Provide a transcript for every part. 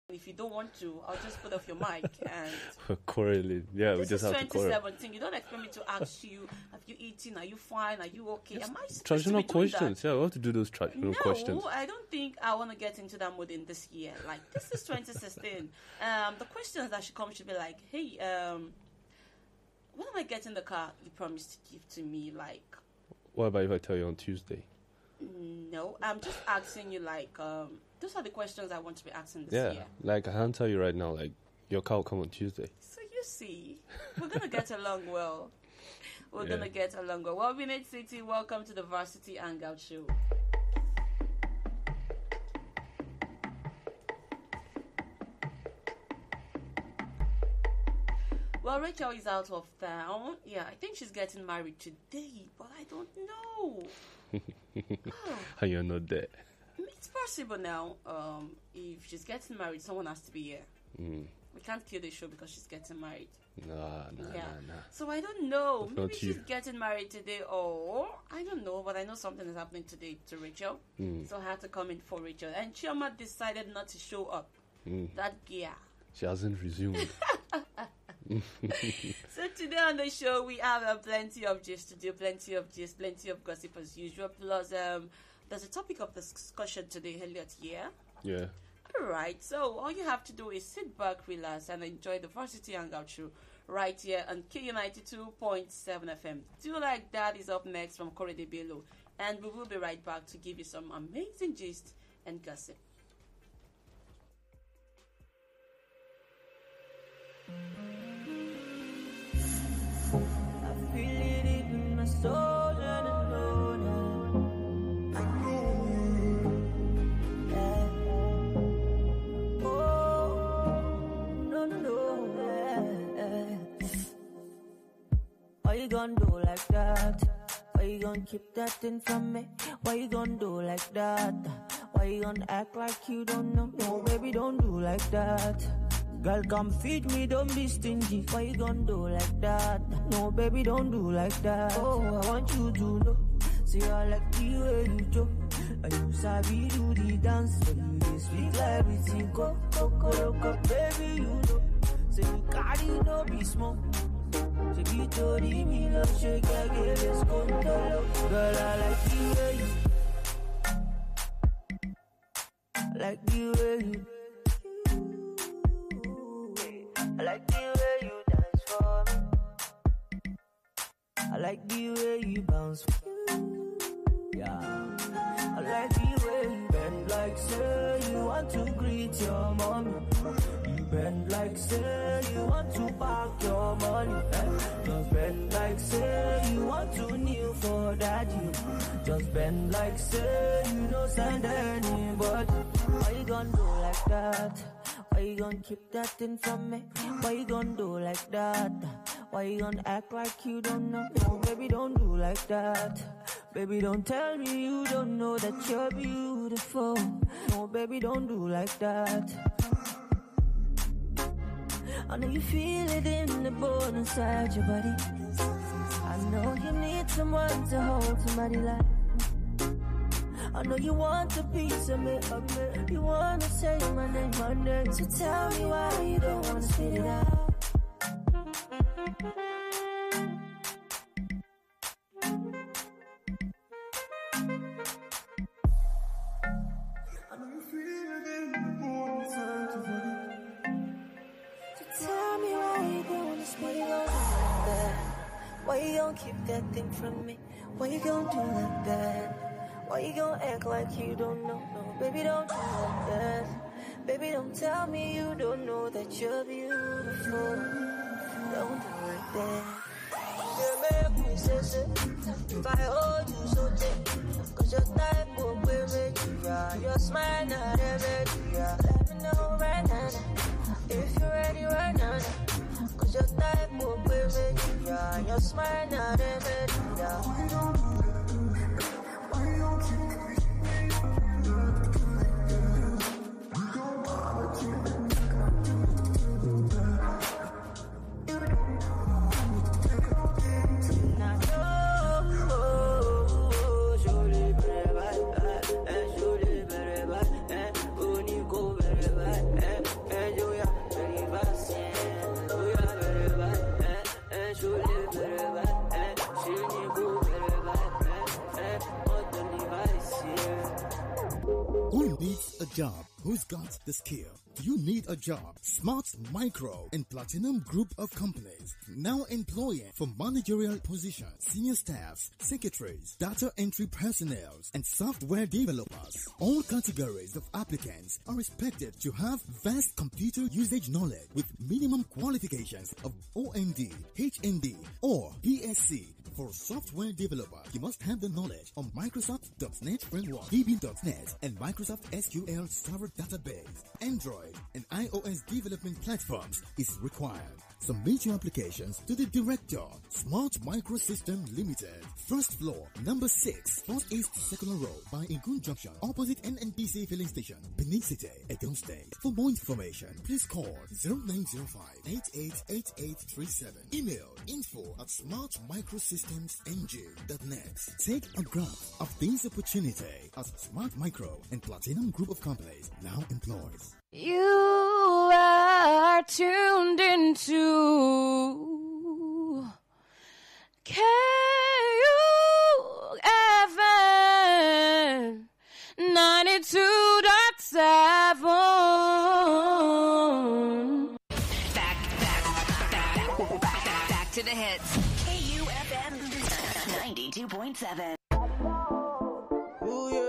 If you don't want to, I'll just put off your mic and correlate. Yeah, we just have to correlate. 2017. You don't expect me to ask you, have you eaten? Are you fine? Are you okay? Am I supposed Traditional to be doing questions. that? Yeah, we have to do those traditional questions. No, I don't think I want to get into that mood in this year. Like, this is 2016. The questions that should come should be like, hey, when am I getting the car you promised to give to me? Like, What about if I tell you on Tuesday? No, I'm just asking you, like, those are the questions I want to be asking this year. Like I can't tell you right now, like, your car will come on Tuesday. So you see, we're going to get along well. We're going to get along well. Well, Versity, welcome to the Versity Hangout show. Well, Rachel is out of town. Yeah, I think she's getting married today, but I don't know. And you're not there. It's possible now. If she's getting married, someone has to be here. We can't kill the show because she's getting married. Nah. So I don't know. That's Maybe not you. she's getting married today, or I don't know, but I know something is happening today to Rachel. So I had to come in for Rachel. And Chioma decided not to show up. That gear. She hasn't resumed. So today on the show we have plenty of gist to do, plenty of gossip as usual. Plus, there's a topic of discussion today, Elliot. Yeah. All right. So all you have to do is sit back, relax, and enjoy the Varsity Hangout show right here on KU92.7 FM. Do Like That is up next from Korede Bello, and we will be right back to give you some amazing gist and gossip. I feel it deep in my soul, and I know that. Oh, no. Why you gonna do like that? Why you gonna keep that thing from me? Why you gonna do like that? Why you gonna act like you don't know? No, baby, don't do like that. Girl, come feed me, don't be stingy. Why you gonna do like that? No, baby, don't do like that. Oh, I want you to know. See, I like the way you joke. And you sabi do the dance. When you speak like everything. Go, baby, you know. Say you carry no be small. Say you told me, love, shake, I give this control. Girl, I like the way you. Like the way you. I like the way you dance for me. I like the way you bounce for me. Yeah. I like the way you bend like say you want to greet your mommy. You bend like say you want to park your money. Just bend like say you want to kneel for daddy. Just bend like say you don't send anybody. Why you gonna do like that? Why you gonna keep that thing from me? Why you gonna do like that? Why you gonna act like you don't know? No, baby, don't do like that. Baby, don't tell me you don't know that you're beautiful. No, baby, don't do like that. I know you feel it in the bone inside your body. I know you need someone to hold somebody like. I know you want a piece of me. You wanna say my name. So tell me why you don't wanna spit it out. I know you feel it in the morning inside your body. So tell me why you don't wanna spit it out like that. Why you don't keep that thing from me? Why you gonna do like that? Why you gonna act like you don't know? No, baby, don't do like that. Baby, don't tell me you don't know that you're beautiful. Don't do like that. You make me say, if I hold you so tight, 'cause your type will be with you. Your smile not every day. Let me know right now, if you're ready right now. 'Cause your type will be with you. Your smile not every day. job? Who's got the skill? Do you need a job? Smart Micro and Platinum Group of Companies now employing for managerial positions, senior staffs, secretaries, data entry personnel, and software developers. All categories of applicants are expected to have vast computer usage knowledge with minimum qualifications of OND, HND, or BSc. For software developer, you must have the knowledge on Microsoft.NET Framework, VB.NET, and Microsoft SQL Server Database. Android and iOS development platforms is required. Submit your applications to the director, Smart Microsystem Limited, first floor, number 6, 4th East Circular Road, by Ingun Junction, opposite NNPC filling station, Benin City, Edo State. For more information, please call 0905-888837. Email info@smartmicrosystemsng.net. Take a grasp of this opportunity as Smart Micro and Platinum Group of Companies now employs. You are tuned into KUFM 92.7. Back to the hits. KUFM 92.7. Ooh, yeah.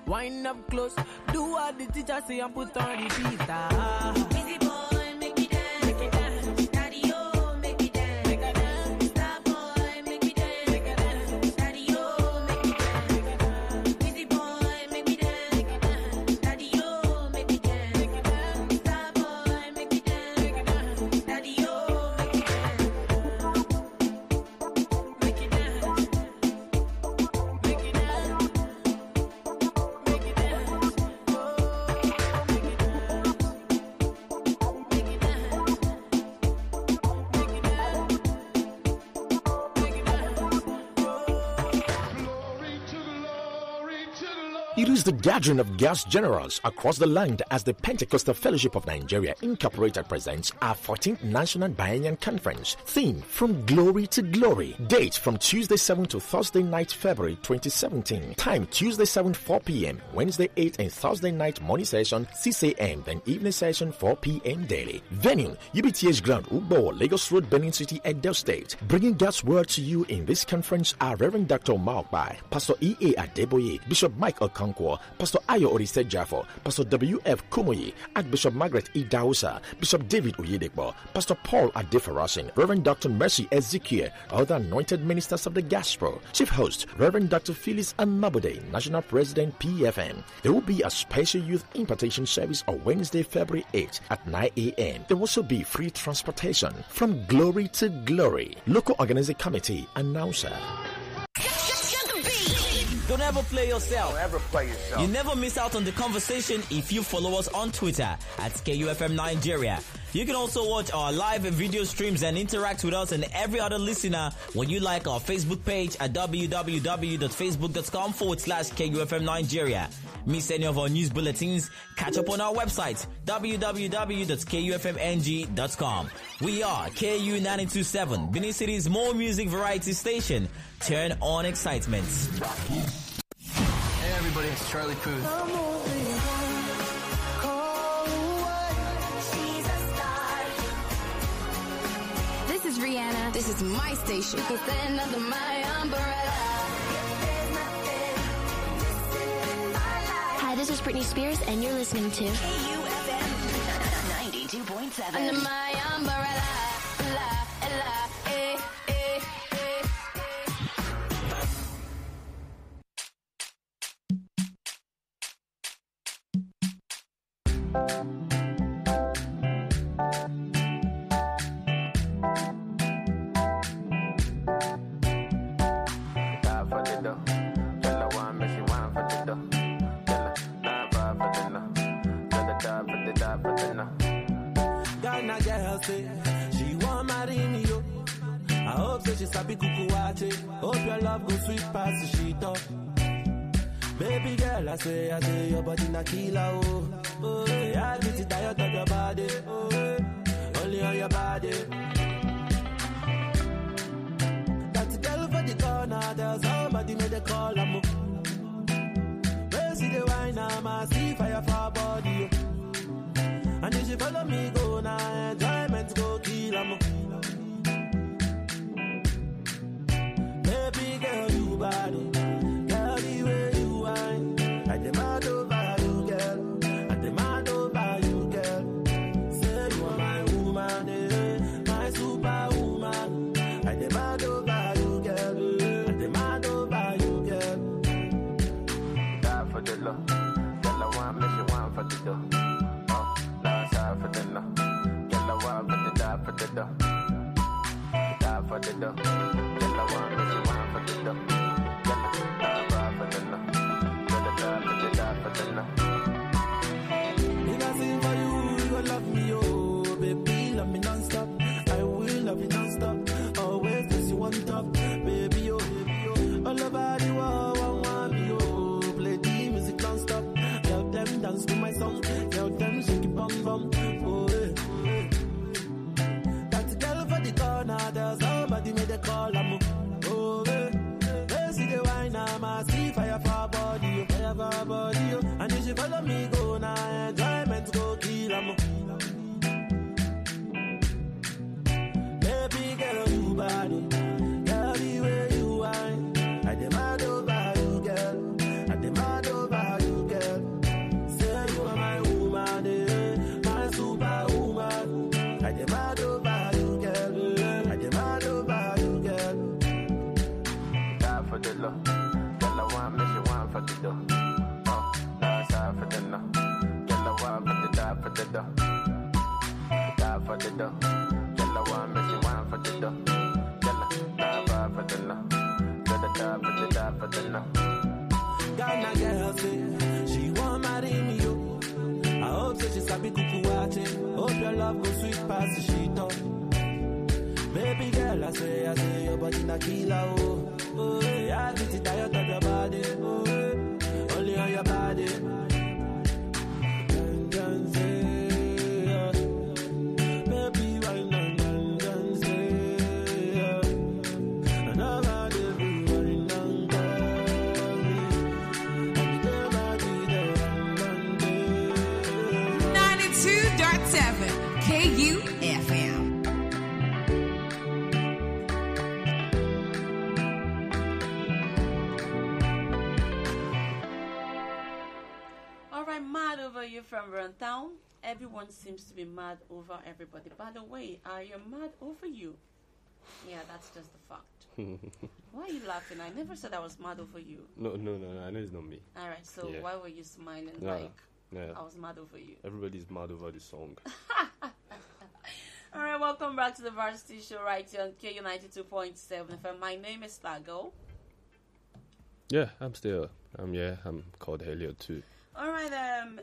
Wind up close, do what the teacher say and put on the beat. Busy boy, make me dance, make it dance. Daddy, oh, make me dance, make it dance. Star boy, make me dance, make it dance. Daddy, oh, make me dance, make it dance. Busy boy, make me dance, make it dance. Daddy, oh, make me dance, make it dance. Star boy, make me dance, make it dance. Daddy, oh, make me dance, make it dance, make it dance. It is the gathering of gas generals across the land as the Pentecostal Fellowship of Nigeria Incorporated presents our 14th National Biennial Conference. Theme, From Glory to Glory. Date, from Tuesday 7 to Thursday night, February 2017. Time, Tuesday 7, 4 p.m., Wednesday 8 and Thursday night morning session, 6 a.m., then evening session, 4 p.m. daily. Venue, UBTH Ground, Ugbo, Lagos Road, Benin City, Edo State. Bringing God's word to you in this conference are Reverend Dr. Maokbai, Pastor E.A. Adeboye, Bishop Mike Okonkwo, Pastor Ayo Orise Jafo, Pastor W.F. Kumoyi, Archbishop Margaret E. Dausa, Bishop David Oyedepo, Pastor Paul Adefarasin, Reverend Dr. Mercy Ezekiel, other anointed ministers of the gospel. Chief host, Reverend Dr. Phyllis Amabode, National President PFM. There will be a special youth impartation service on Wednesday, February 8 at 9 a.m. There will also be free transportation. From glory to glory. Local organizing committee announcer. Don't ever play yourself. Don't ever play yourself. You never miss out on the conversation if you follow us on Twitter at KUFM Nigeria. You can also watch our live and video streams and interact with us and every other listener when you like our Facebook page at www.facebook.com/KUFM Nigeria. Miss any of our news bulletins? Catch up on our website, www.kufmng.com. We are KU 927, Benin City's more music variety station. Turn on excitement. Hey everybody, it's Charlie Puth. This is Rihanna. This is my station. Because then under my umbrella. Hi, this is Britney Spears, and you're listening to KUFM 92.7. Under my umbrella. La, la, eh, eh, eh. Ghana girl say she want marry me, yo. I hope say she sabi kukuwache. Hope your love go sweet past the sheet up. Baby girl, I say your body na killer, oh. Oh, yeah, I get it tired of your body, oh, only on your body. That girl for the corner, there's somebody made a call, I'm where see the wine, I see fire for her body, oh. And if you follow me, go now, enjoyment go kill 'em. Baby girl, you bad, girl, the way you whine. I demand over you, girl. I demand over you, girl. Say you are my woman, my superwoman. I demand over you, girl. I demand over you, girl. Die for the love. Girl, I want me, she want for the dough. For the no, girl I want for the die for the dough, die for the dough. Girl I want me, she want for the dough. Girl I die for the no, girl I die for the no. If I sing for you, you gon' love me, oh baby, love me non-stop. I will love you non-stop. Always place you on top, baby, oh baby, oh. All over the world, want me, oh. Play the music non-stop. Tell them dance to my song. Tell them shake it bum bum. There's somebody made a call, I'm oh, they see the wine, I see fire for her body, fire for her body, and if you follow me, go now, enjoyment go kill, I'm baby girl, you body, girl, the way you whine, I demand over you, girl, I demand over you, girl, say you are my woman, my superwoman, I demand over you, girl. For the love, girl I want me, she want for the dough. Oh, that's all for the no. Girl I want for the die for the dough. Die for the dough. Girl I want me, she want for the dough. Girl I die for the no. Girl I die for the no. Ghana girl say she want marry me, yo. I hope say she sabi kukuwache. Hope your love go sweet past the sheet up. Baby girl, I say your body na killer, oh. Oh, yeah, I get it tired of your body, oh, only on your body. And say, baby, why not and say, and I've had everyone and call me, and never did it. 92.7 KUFM. Mad over you from Runtown. Everyone seems to be mad over everybody. By the way, are you mad over you? Yeah, that's just the fact. Why are you laughing? I never said I was mad over you. No, I know it's not me. Alright, so Yeah. why were you smiling Yeah. I was mad over you? Everybody's mad over the song. Alright, welcome back to the Varsity Show right here on KU 92.7 FM. My name is Lago. Yeah, I'm still. I'm called Elliot too. All right,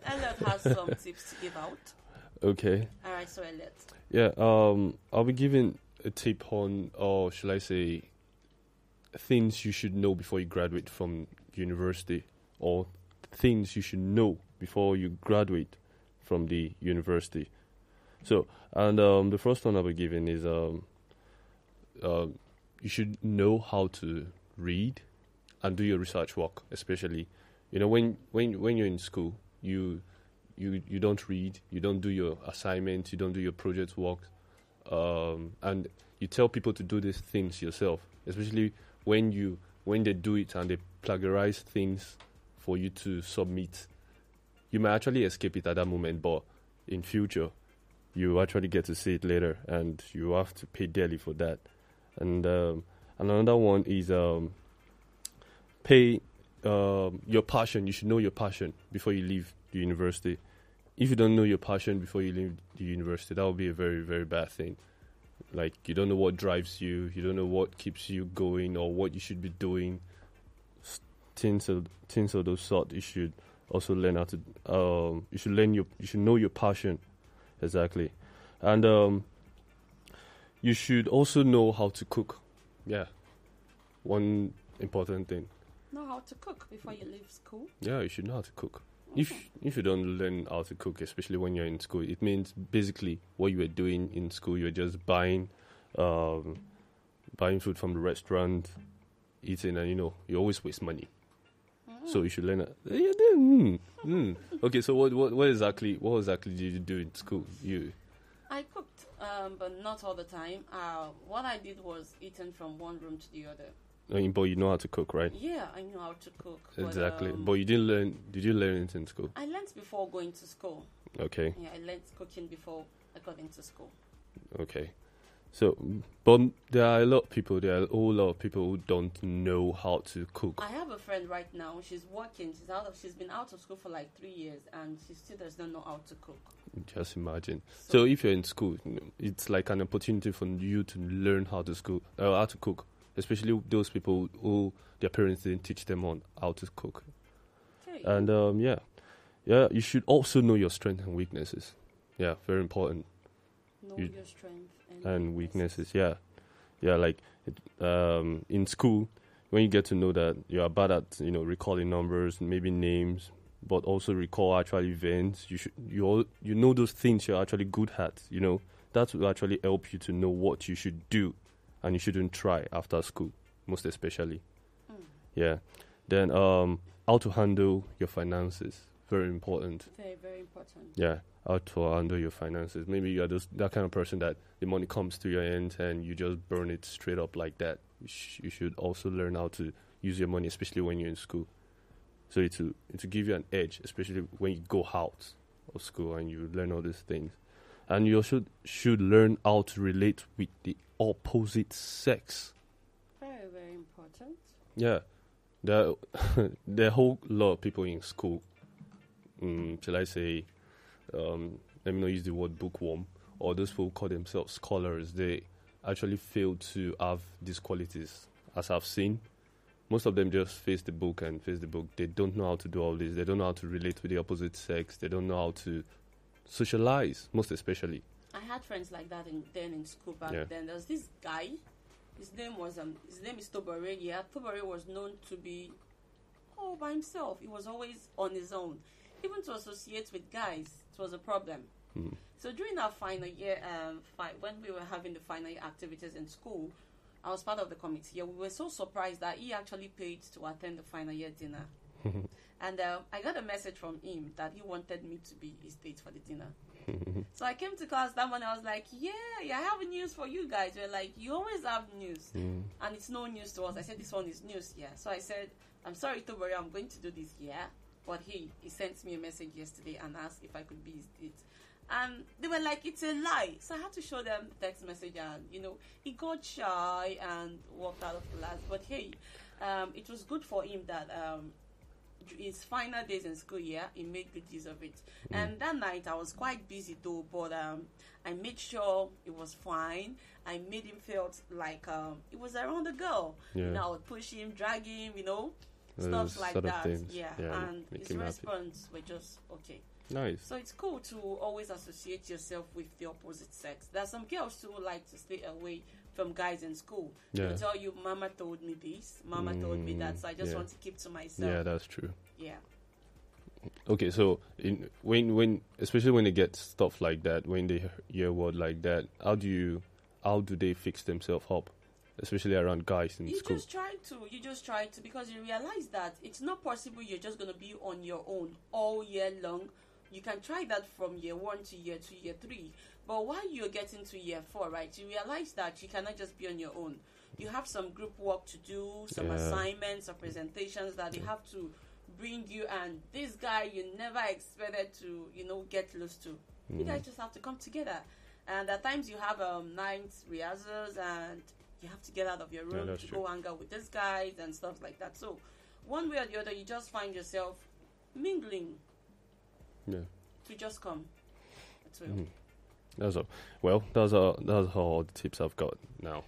Elliot has some tips to give out. Okay. All right, so Elliot. Yeah. I'll be giving a tip on, or shall I say, things you should know before you graduate from university, or things you should know before you graduate from the university. So, and the first one I'll be giving is you should know how to read and do your research work, especially. When you're in school, you don't read, you don't do your assignments, you don't do your project work, and you tell people to do these things yourself, especially when they do it and they plagiarize things for you to submit. You may actually escape it at that moment, but in future, you actually get to see it later, and you have to pay dearly for that. And another one is pay your passion. You should know your passion before you leave the university. If you don't know your passion before you leave the university, that would be a very, very bad thing. Like, you don't know what drives you, you don't know what keeps you going or what you should be doing. Things of those sort. You should also learn how to. You should know your passion, exactly, and you should also know how to cook. Yeah, one important thing. Know how to cook before you leave school? Yeah, you should know how to cook. Okay. If you don't learn how to cook, especially when you're in school, it means basically what you were doing in school, you're just buying food from the restaurant, eating, and you always waste money. So you should learn. Okay, so what exactly did you do in school? I cooked, but not all the time. What I did was eating from one room to the other. But you know how to cook, right? Yeah, I know how to cook. Exactly. But you didn't learn. Did you learn it in school? I learned before going to school. Okay. Yeah, I learned cooking before I got into school. Okay. So, but there are a whole lot of people who don't know how to cook. I have a friend right now. She's working. She's been out of school for like 3 years, and she still does not know how to cook. Just imagine. So if you're in school, it's like an opportunity for you to learn how to cook. Especially those people who their parents didn't teach them on how to cook. Okay. And you should also know your strengths and weaknesses. Yeah, very important. Know your strengths and weaknesses. Yeah, like in school, when you get to know that you are bad at recalling numbers, maybe names, but also recall actual events. You know those things you're actually good at. That will actually help you to know what you should do. And you shouldn't try after school, most especially. Yeah. Then how to handle your finances, very important. Very, very important. Yeah, how to handle your finances. Maybe you are that kind of person that the money comes to your end and you just burn it straight up like that. You should also learn how to use your money, especially when you're in school. So to give you an edge, especially when you go out of school and you learn all these things. And you also should learn how to relate with the opposite sex. Very, very important. Yeah. There are a whole lot of people in school, shall I say, let me not use the word bookworm, or those people who call themselves scholars. They actually fail to have these qualities. As I've seen, most of them just face the book. They don't know how to do all this. They don't know how to relate with the opposite sex. They don't know how to socialize, most especially. I had friends like that in school back then. There was this guy. His name is Tobore. Yeah, Tobore was known to be all by himself. He was always on his own. Even to associate with guys, it was a problem. So during our final year, when we were having the final year activities in school, I was part of the committee. Yeah, we were so surprised that he actually paid to attend the final year dinner. And I got a message from him that he wanted me to be his date for the dinner. So I came to class that morning. I was like, yeah, I have news for you guys. We're like, you always have news. And it's no news to us. I said, this one is news, yeah. So I said, I'm sorry, Tobori, I'm going to do this, yeah. But he sent me a message yesterday and asked if I could be his date. And they were like, it's a lie. So I had to show them the text message and, he got shy and walked out of class. But hey, it was good for him that his final days in school, he made good use of it. And that night I was quite busy though, but I made sure it was fine. I made him feel like he was around the girl. I would push him, drag him, stuff like sort of that. things. Yeah, and make his him happy. response were just okay. Nice. So it's cool to always associate yourself with the opposite sex. There's some girls who like to stay away from guys in school. Yeah. They'll tell you, Mama told me this, Mama told me that, so I just want to keep to myself. Yeah, that's true. Yeah. Okay, so when especially when they get stuff like that, when they hear a word like that, how do they fix themselves up, especially around guys in school? You just try to, because you realize that it's not possible you're just going to be on your own all year long. You can try that from year 1 to year 2, year 3. But while you're getting to year 4, right, you realize that you cannot just be on your own. You have some group work to do, some assignments or presentations that they have to bring you, and this guy you never expected to, get close to. You guys just have to come together. And at times you have night rehearsals, and you have to get out of your room to go hang out with these guys and stuff like that. So one way or the other, you just find yourself mingling. Yeah. To just come. That's all. That's all. Well, that's all the tips I've got now.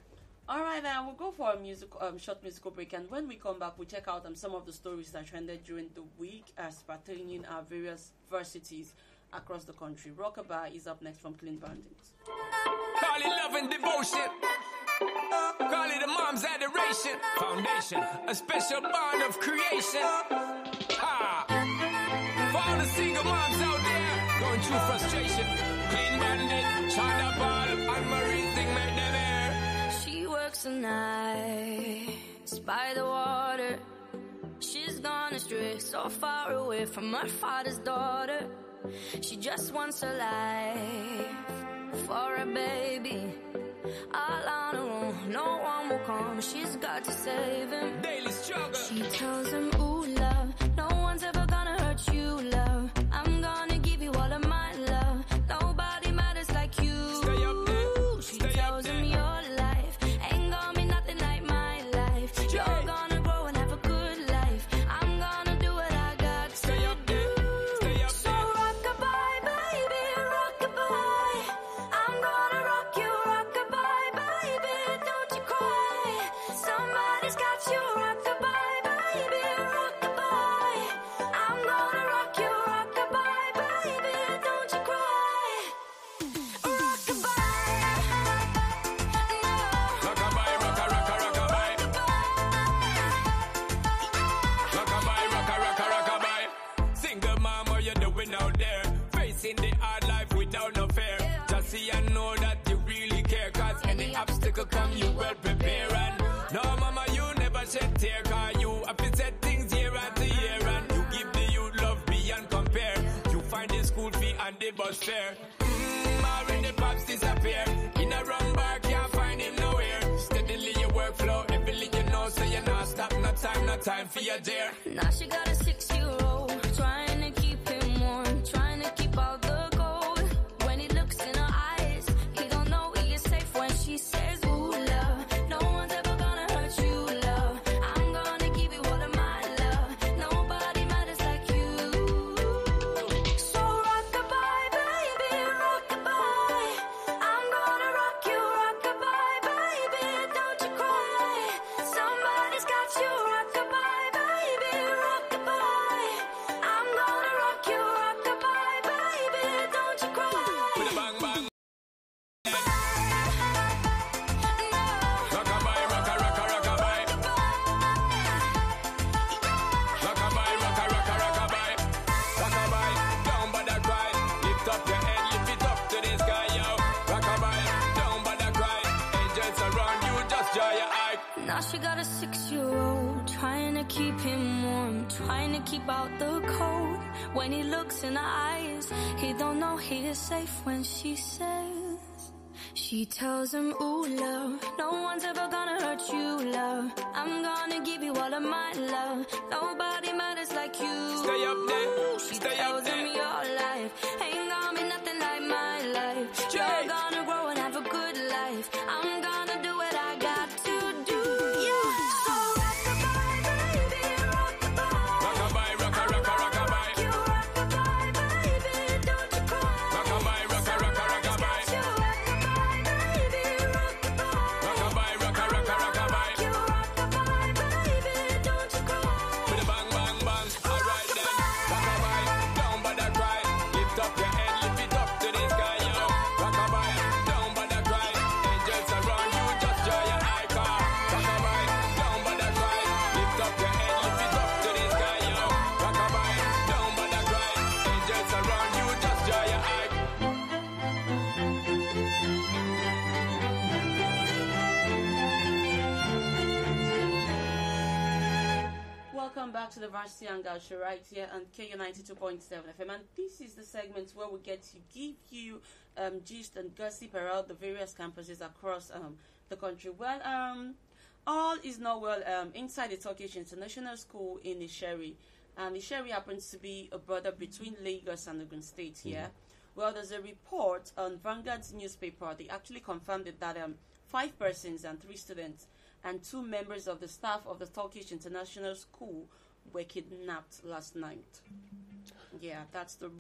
All right, now we'll go for a short musical break, and when we come back, we'll check out some of the stories that trended during the week as pertaining our various versities across the country. Rockabye is up next from Clean Bandits. Call it love and devotion. Call it a mom's adoration. Foundation, a special bond of creation. For all the single moms out there going through frustration. Clean Bandit, China Ball, and Marie thing make them air. She works the nights by the water. She's gone astray, so far away from her father's daughter. She just wants a life for a baby. All on her own, no one will come. She's got to save him. Daily struggle. She tells him, ooh, love, no one's ever gonna hurt you, love. I'm gonna give you all of my love. Nobody matters like you. Stay up there. She tells him your life ain't gonna be nothing like my life. You're gonna grow and have a good life. I'm gonna do what I got to do. Stay up So rockabye, baby, rockabye. I'm gonna rock you, rockabye, baby. Don't you cry. Somebody's got you, rockabye, baby, rockabye. I'm gonna rock you, rockabye, baby. Don't you cry. Rockabye, rockabye. Rockabye, rockabye. Single mom, what you doing out there? Facing the hard life without no fear. Just see and know that you really care. Cause any obstacle come, you well prepare. And no, mama, you never shed tear. Cause you have to set things year after year. And you give the youth love beyond compare. You find the school fee and the bus fare. When the pops disappear. In a wrong bar, can't find him nowhere. Steadily your workflow, everything you know, so you're not stop, no time for your dare. Now she got a 6-year-old, trying to keep him warm, trying to keep out the cold. When he looks in her eyes, he don't know he is safe when she says, ooh, love, no one's ever gonna hurt you, love. I'm gonna give you all of my love. Nobody matters like you. So rockabye, baby, rockabye. I'm gonna rock you, rockabye, baby. Don't you cry. Somebody's got you, rockabye, baby, rockabye. I'm gonna rock you, rockabye, baby. Don't you cry. With a bang bang. Rockabye, rockabye. Rockabye, rockabye. Rockabye, don't bother cry. Lift up your head, lift it up to the sky, yo. Rockabye, don't bother cry. Angels around you, just dry your eye. Now she got a 6-year-old, trying to keep him warm, trying to keep out the cold. When he looks in her eyes, he don't know he is safe when she says, she tells him, ooh, love, no one's ever gonna hurt you, love. I'm gonna give you all of my love. Nobody matters like you. Stay up there. She Stay tells up there. him your life ain't gonna be nothing like my life. You're gonna grow and have a good life. I'm gonna do what I got to do. So rockabye, baby, rockabye. Rockabye, rockabye. You rockabye, baby, don't you cry. Rockabye, rockabye. You rockabye, baby, rockabye. Rockabye, rockabye. You rockabye, baby, don't you cry. With a back to the Varsity Hangout show right here on KU 92.7 FM, and this is the segment where we get to give you gist and gossip around the various campuses across the country. Well, all is not well inside the Turkish International School in Isheri, and Isheri happens to be a border between Lagos and Ogun State here. Well, there's a report on Vanguard's newspaper. They actually confirmed it that 5 persons and 3 students and 2 members of the staff of the Turkish International School were kidnapped last night. Yeah, that's the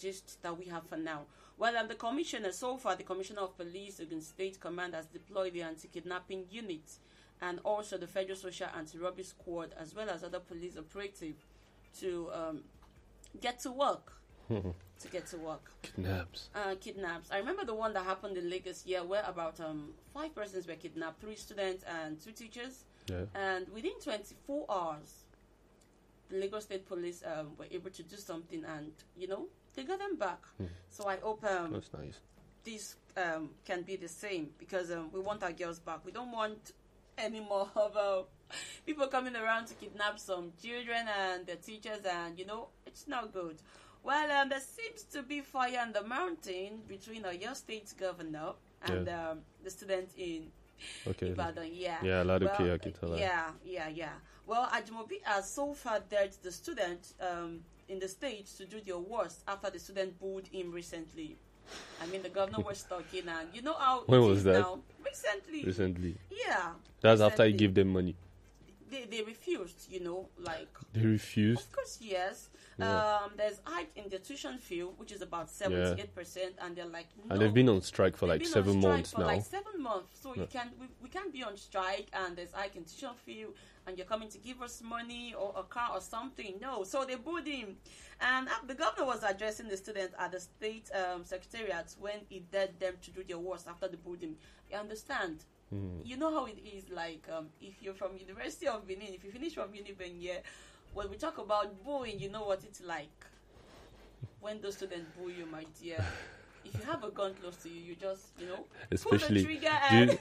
gist that we have for now. Well, the commissioner, so far, the Commissioner of Police, Ogun State Command, has deployed the anti-kidnapping unit and also the Federal Social Anti-Robbery Squad, as well as other police operatives to get to work. Kidnaps. I remember the one that happened in Lagos here, where about 5 persons were kidnapped, 3 students and 2 teachers. Yeah. And within 24 hours, the Lagos State Police were able to do something, and they got them back. So I hope that's nice. This can be the same, because we want our girls back. We don't want any more of people coming around to kidnap some children and their teachers, and it's not good. Well, there seems to be fire on the mountain between your state governor and the student in Ibadan. Yeah, Laduke, I can tell that. Yeah. Well, Ajimobi has so far dared the student in the state to do their worst after the student booed him recently. I mean, the governor was talking, and you know how when it was is that? Now. Recently. Yeah. That's after he gave them money. They refused, They refused? Of course, yes. Yeah. There's hike in the tuition fee, which is about 78%, and they're like, no. And they've been on strike for like 7 months now. 7 months. So we can't be on strike, and there's hike in tuition fee, and you're coming to give us money or a car or something. No. So they booed him. And the governor was addressing the students at the state secretariat when he dared them to do their worst after the booed him. You understand? You know how it is, like, if you're from University of Benin, if you finish from Benin, when we talk about booing, you know what it's like. When those students boo you, my dear, if you have a gun close to you, you just, especially pull the trigger and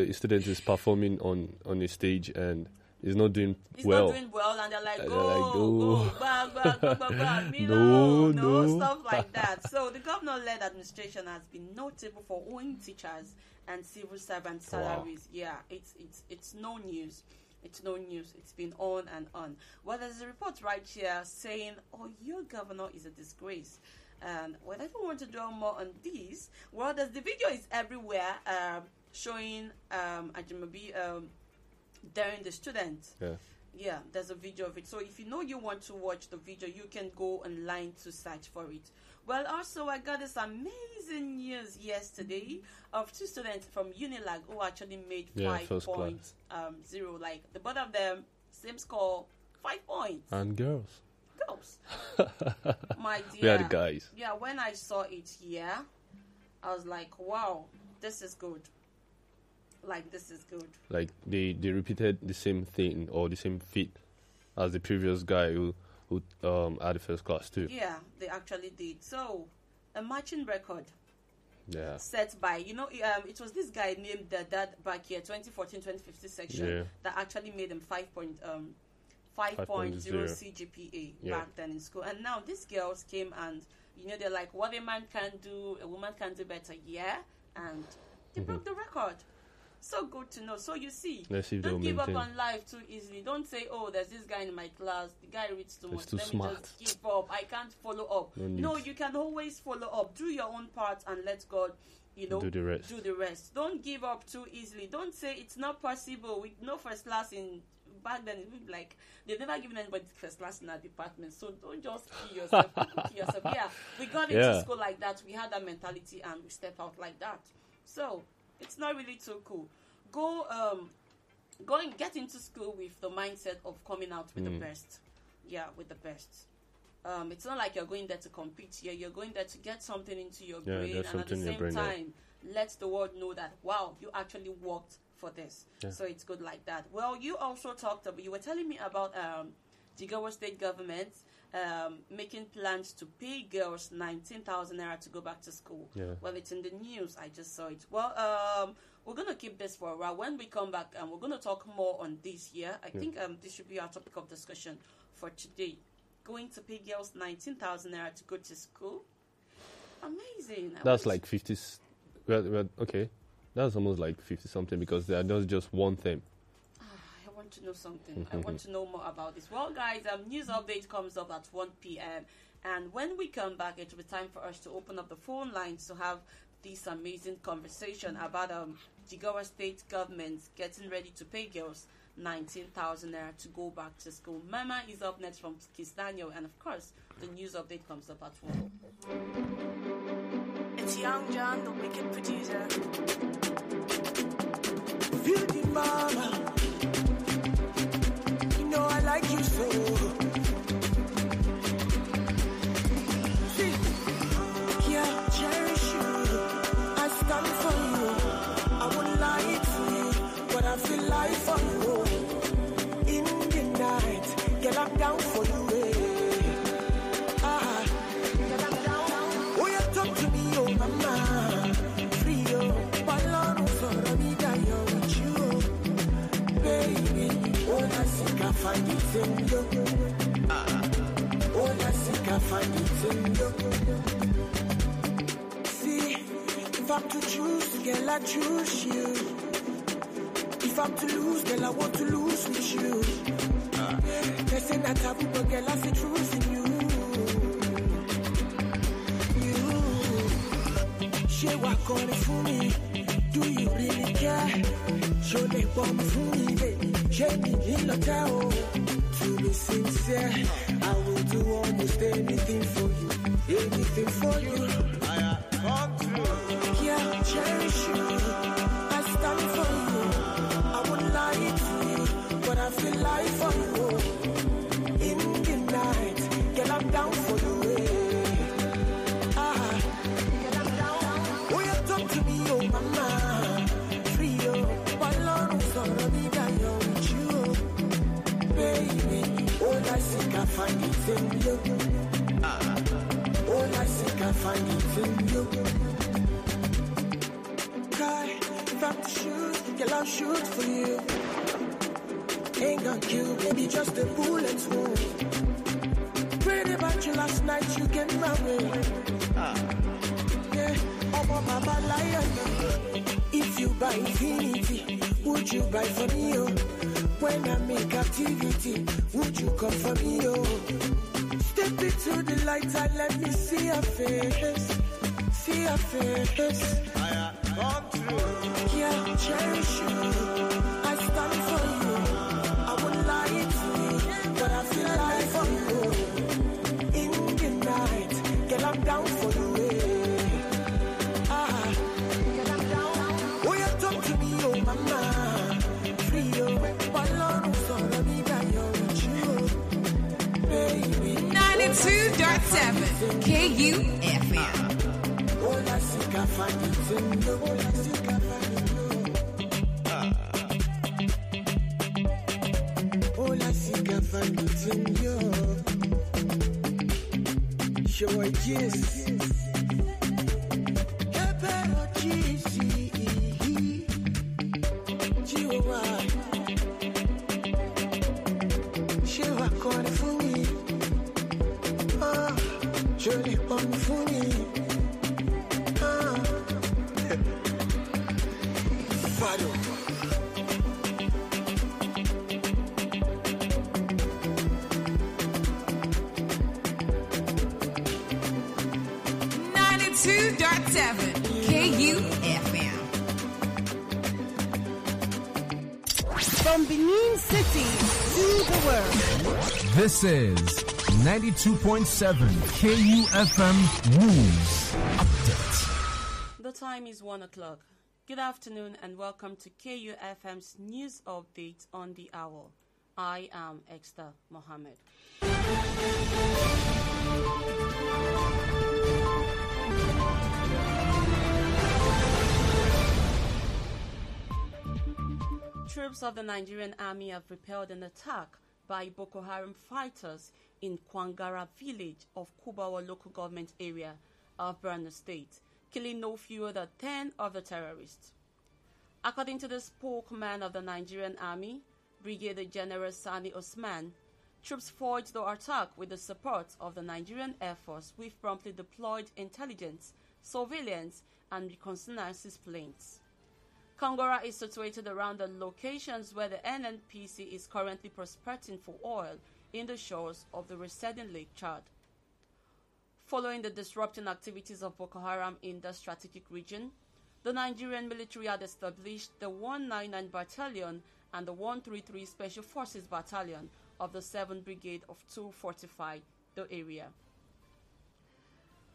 a student is performing on a stage and is not doing He's well. not doing well, and they're like, go, back, no, stuff like that. So the governor-led administration has been notable for owing teachers and civil servant salaries. Wow. Yeah, it's no news. It's no news. It's been on and on. Well, there's a report right here saying, your governor is a disgrace. And I don't want to dwell more on this. Well, the video is everywhere showing Ajimobi daring the students. Yeah, there's a video of it. So if you want to watch the video, you can go online to search for it. Well, also, I got this amazing news yesterday of 2 students from Unilag who actually made 5.0. Like, the both of them, same score, 5 points. And girls. My dear. We are the guys. Yeah, when I saw it here, I was like, wow, this is good. This is good. Like, they repeated the same thing or the same feat as the previous guy who had the first class too. Yeah, they actually did. So, a matching record. Yeah. Set by, it was this guy named Dad back here, 2014-2015 section, that actually made him 5.0 CGPA back then in school. And now these girls came and, they're like, what a man can do, a woman can do better. Yeah. And they broke the record. So good to know. So you see, don't give up on life too easily. Don't say, there's this guy in my class, the guy reads too much, let me just give up, I can't follow up. No, you can always follow up. Do your own part and let God, do the rest. Don't give up too easily. Don't say it's not possible. With no first class in back then, it would be like they've never given anybody first class in our department. So don't just kill yourself. Yeah, we got into school like that. We had that mentality and we step out like that. So it's not really too cool. Go and get into school with the mindset of coming out with the best. Yeah, with the best. It's not like you're going there to compete here. You're going there to get something into your brain, and at the same time, let the world know that, wow, you actually worked for this. Yeah. So it's good like that. Well, you also you were telling me about Jigawa state government making plans to pay girls 19,000 naira to go back to school. Yeah. Well, it's in the news. I just saw it. Well, we're going to keep this for a while. When we come back, we're going to talk more on this year. I think this should be our topic of discussion for today. Going to pay girls 19,000 naira to go to school. Amazing. That's like 50. Well, okay. That's almost like 50 something because they are not just one thing. I want to know something. I want to know more about this. Well, guys, news update comes up at 1 p.m. And when we come back, it will be time for us to open up the phone lines to have this amazing conversation about Jigawa State government getting ready to pay girls 19,000 naira to go back to school. Mama is up next from Kistanyo, and of course, the news update comes up at 1. It's Young John, the wicked producer. Beauty mama, you know I like you so. See, yeah, cherish you. I stand for you. I wouldn't lie to you, but I feel like for you. In the night, get up down for you. Get up down. Oh, you talk to me, oh mama. Free you, balance for me, die with you, baby. Oh, I think I find it in you. Oh, I think I find it in you. See, if I'm to choose, girl, I choose you. If I'm to lose, girl, I want to lose with you. They say that I will, but girl, I see truth in you. You, she walk on it for me. Do you really care? Show me bomb for me, baby. Show me in the town. To be sincere, I will do almost anything for you. Anything for you. I want to. Yeah, cherish you. I stand for you. I wouldn't lie to you, but I feel like for you. In the night, girl, I'm down for you. Girl, I'm down. Oh, you talk to me, oh mama. Free you, balance for me, die with you, baby. All I seek, I find it in you. All I seek, I find it in you. Cry, if I'm to shoot, girl, I'll shoot for you. Ain't gonna kill, baby, just a bullet wound. Prayed about you last night, you get married. Yeah, I'm a mama lion. If you buy infinity, would you buy for me, oh? When I make activity, would you come for me, oh? Step into the light and let me see your face. See your face. I come true. Yeah, cherish you. I stand for you. I wouldn't lie to you, but I feel like for you. In the night, girl, I'm down for you. Girl, I'm down. Oh, you talk to me, oh mama. Free you, balance for me, die with you, baby. 92.7 KUFM. All I seek, I find it in you. All I seek, I find in you. All I seek, I find it in you. Show a kiss. Hebero cheesy. Jiwa. She wa calling for me. Jolly bomb for me. Fado. KUFM. From Benin City to the world. This is 92.7 KUFM News Update. The time is 1 o'clock. Good afternoon and welcome to KUFM's news update on the hour. I am Exta Mohammed. Troops of the Nigerian army have repelled an attack by Boko Haram fighters in Kwangara village of Kubawa local government area of Borno State, killing no fewer than 10 of the terrorists. According to the spokesman of the Nigerian Army, Brigadier General Sani Osman, troops forged the attack with the support of the Nigerian Air Force, with promptly deployed intelligence, surveillance, and reconnaissance planes. Kangora is situated around the locations where the NNPC is currently prospecting for oil in the shores of the receding Lake Chad. Following the disrupting activities of Boko Haram in the strategic region, the Nigerian military had established the 199 Battalion and the 133 Special Forces Battalion of the 7th Brigade to fortify the area.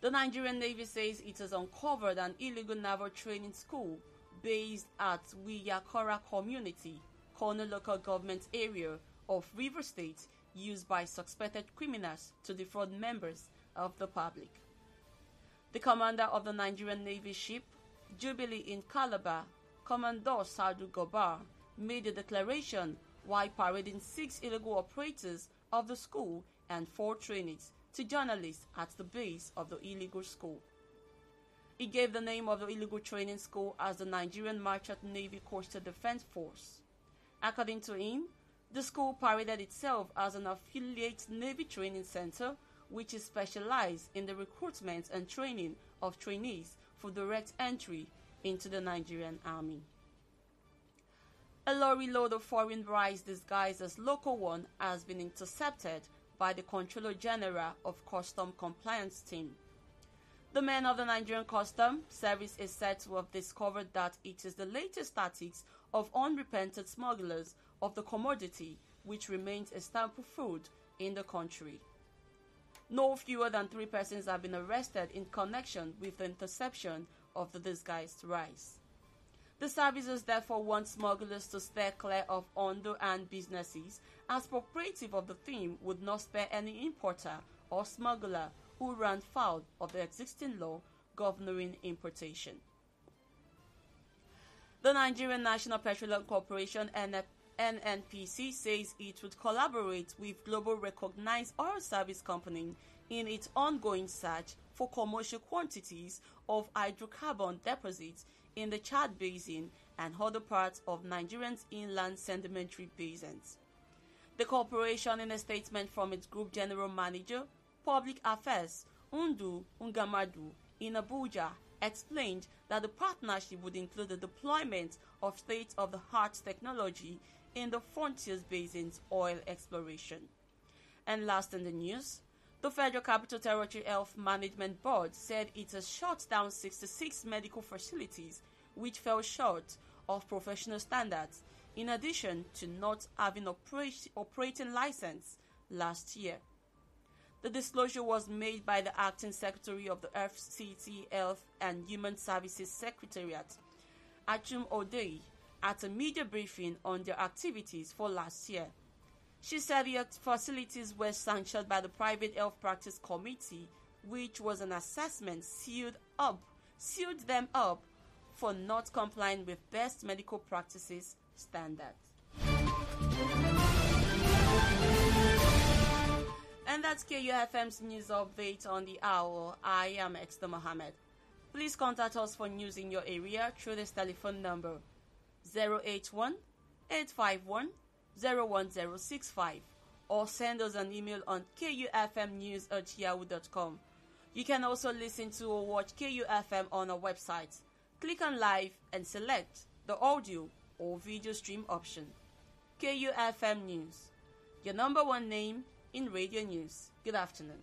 The Nigerian Navy says it has uncovered an illegal naval training school based at Wiyakora Community, Corner Local Government Area of River State, used by suspected criminals to defraud members of the public. The commander of the Nigerian Navy ship, Jubilee in Calabar, Commodore Sadu Gobar, made a declaration while parading 6 illegal operators of the school and 4 trainees to journalists at the base of the illegal school. He gave the name of the illegal training school as the Nigerian Merchant Navy Coastal Defense Force. According to him, the school paraded itself as an affiliate Navy training center, which is specialized in the recruitment and training of trainees for direct entry into the Nigerian Army. A lorry load of foreign rice disguised as local one has been intercepted by the Controller General of Custom Compliance Team. The men of the Nigerian Custom Service is said to have discovered that it is the latest tactics of unrepentant smugglers of the commodity, which remains a staple food in the country. No fewer than 3 persons have been arrested in connection with the interception of the disguised rice. The services therefore want smugglers to steer clear of underhand businesses, as proprietive of the theme would not spare any importer or smuggler who ran foul of the existing law governing importation. The Nigerian National Petroleum Corporation NNPC says it would collaborate with global recognized oil service company in its ongoing search for commercial quantities of hydrocarbon deposits in the Chad Basin and other parts of Nigeria's inland sedimentary basins. The corporation, in a statement from its Group General Manager, Public Affairs, Undu Ungamadu, in Abuja, explained that the partnership would include the deployment of state-of-the-art technology in the Frontiers Basin's oil exploration. And last in the news, the Federal Capital Territory Health Management Board said it has shut down 66 medical facilities which fell short of professional standards, in addition to not having operating license last year. The disclosure was made by the Acting Secretary of the Versity Health and Human Services Secretariat, Achum Odei, at a media briefing on their activities for last year. She said the facilities were sanctioned by the Private Health Practice Committee, which was an assessment sealed them up for not complying with best medical practices standards. And that's KUFM's news update on the hour. I am Esther Mohammed. Please contact us for news in your area through this telephone number 081-851-01065 or send us an email on kufmnews@yahoo.com. You can also listen to or watch KUFM on our website. Click on live and select the audio or video stream option. KUFM News, your number one name in radio news. Good afternoon.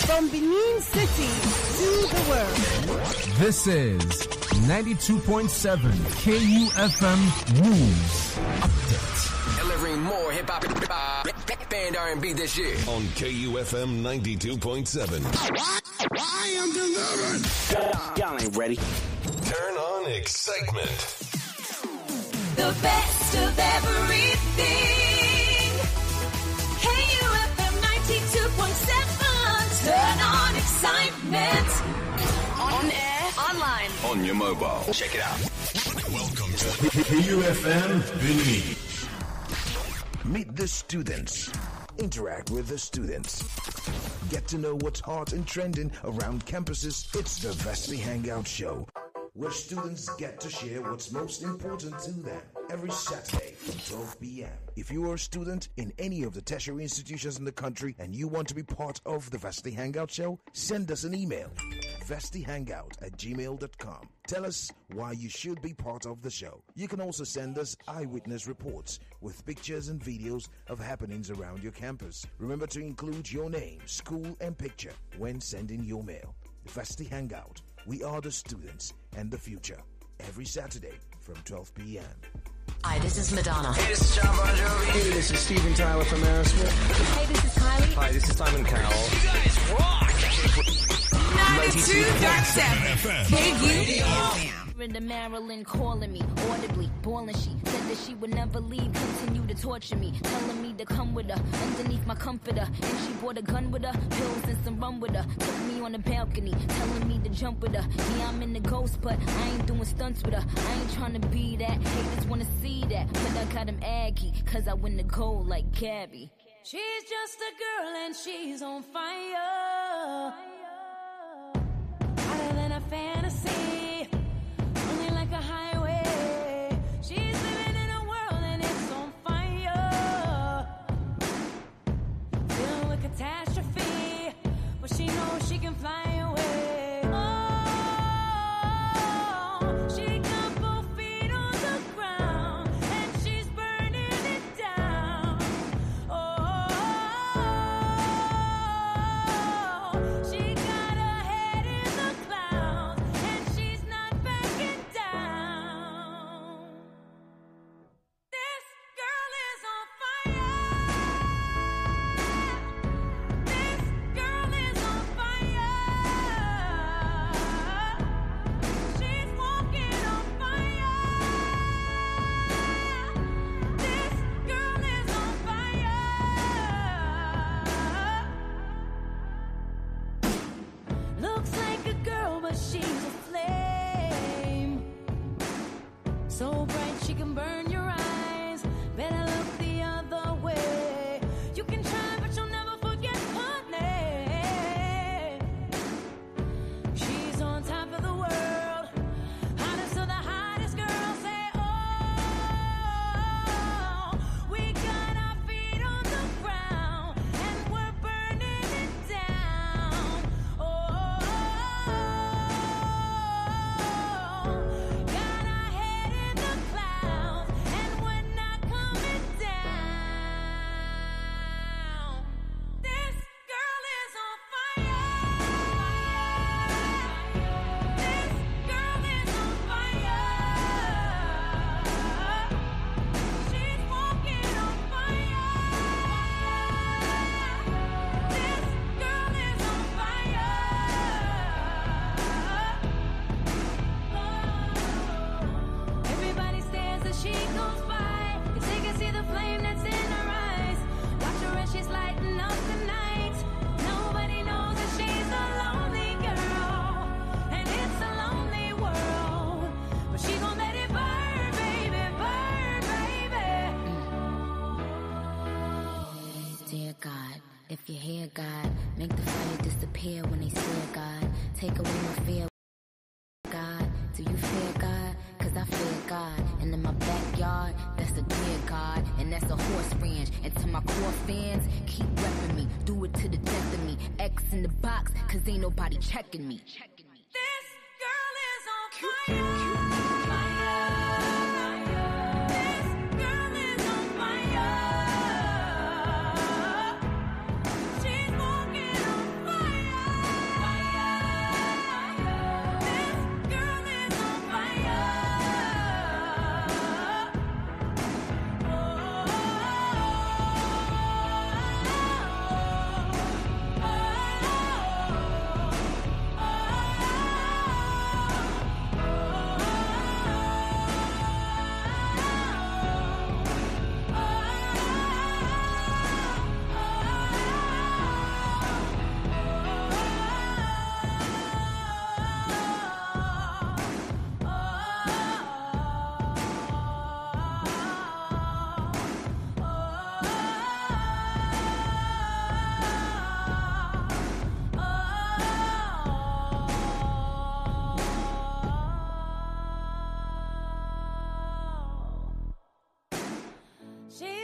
From Benin City to the world. This is 92.7 KUFM News Update. Delivering more hip-hop and R&B this year. On KUFM 92.7. I am delivering. Y'all ain't ready. Turn on excitement. The best of everything. KUFM 92.7. Turn on excitement. On air, online, On your mobile. Check it out. Welcome to KUFM Benin. Meet the students Interact with the students. Get to know what's hot and trending around campuses. It's the Versity Hangout Show, where students get to share what's most important to them every Saturday from 12 p.m. If you are a student in any of the tertiary institutions in the country and you want to be part of the Versity Hangout Show, send us an email, versityhangout@gmail.com. Tell us why you should be part of the show. You can also send us eyewitness reports with pictures and videos of happenings around your campus. Remember to include your name, school, and picture when sending your mail. The Versity Hangout. We are the students and the future. Every Saturday from 12 p.m. Hi, this is Madonna. Hey, this is John Bon Jovi. Hey, this is Steven Tyler from Aerosmith. Hey, this is Kylie. Hi, this is Simon Cowell. You guys rock! 92.7 KUFM. To Marilyn calling me audibly, bawling. She said that she would never leave, continue to torture me, telling me to come with her underneath my comforter. And she brought a gun with her, pills and some rum with her. Took me on the balcony, telling me to jump with her. Yeah, I'm in the ghost, but I ain't doing stunts with her. I ain't trying to be that. Haters wanna see that, but I got him aggy, cause I win the gold like Gabby. She's just a girl and she's on fire, hotter than a fantasy, only like a highway. She's living in a world and it's on fire, filled with catastrophe, but she knows she can fly away. Oh, she got both feet on the ground and she's burning it down. Oh, she got her head in the clouds and she's not backing down. This girl is on fire. This girl is on fire. She's walking on fire. This girl is on fire. Looks like a girl, but she's a flame. So bright she can burn your eyes. Better look the other way. You can try, but you'll never forget her name. She's on top of the world, hottest of the hottest girls. Say, oh, we got our feet on the ground and we're burning it down. Oh, got our head in the clouds and we're not coming down. This girl is on fire. This girl is on fire. She's walking on fire. This girl is on fire. Everybody stares as she goes by, 'cause they can see the flame that's in her eyes. Watch her as she's lighting up the night. Nobody knows that she's a lonely girl, and it's a lonely world. But she gon' let it burn, baby, burn, baby. Dear God, if you hear God, make the fire disappear when they stare, God. Take away my fear, God. Do you fear God? 'Cause I fear God. And in my backyard, that's a dear God. And that's a horse ranch. And to my core fans, keep repping me. Do it to the death of me. X in the box, 'cause ain't nobody checking me. This girl is on fire. This girl is on fire. She's walking on fire. This girl is on fire. Oh,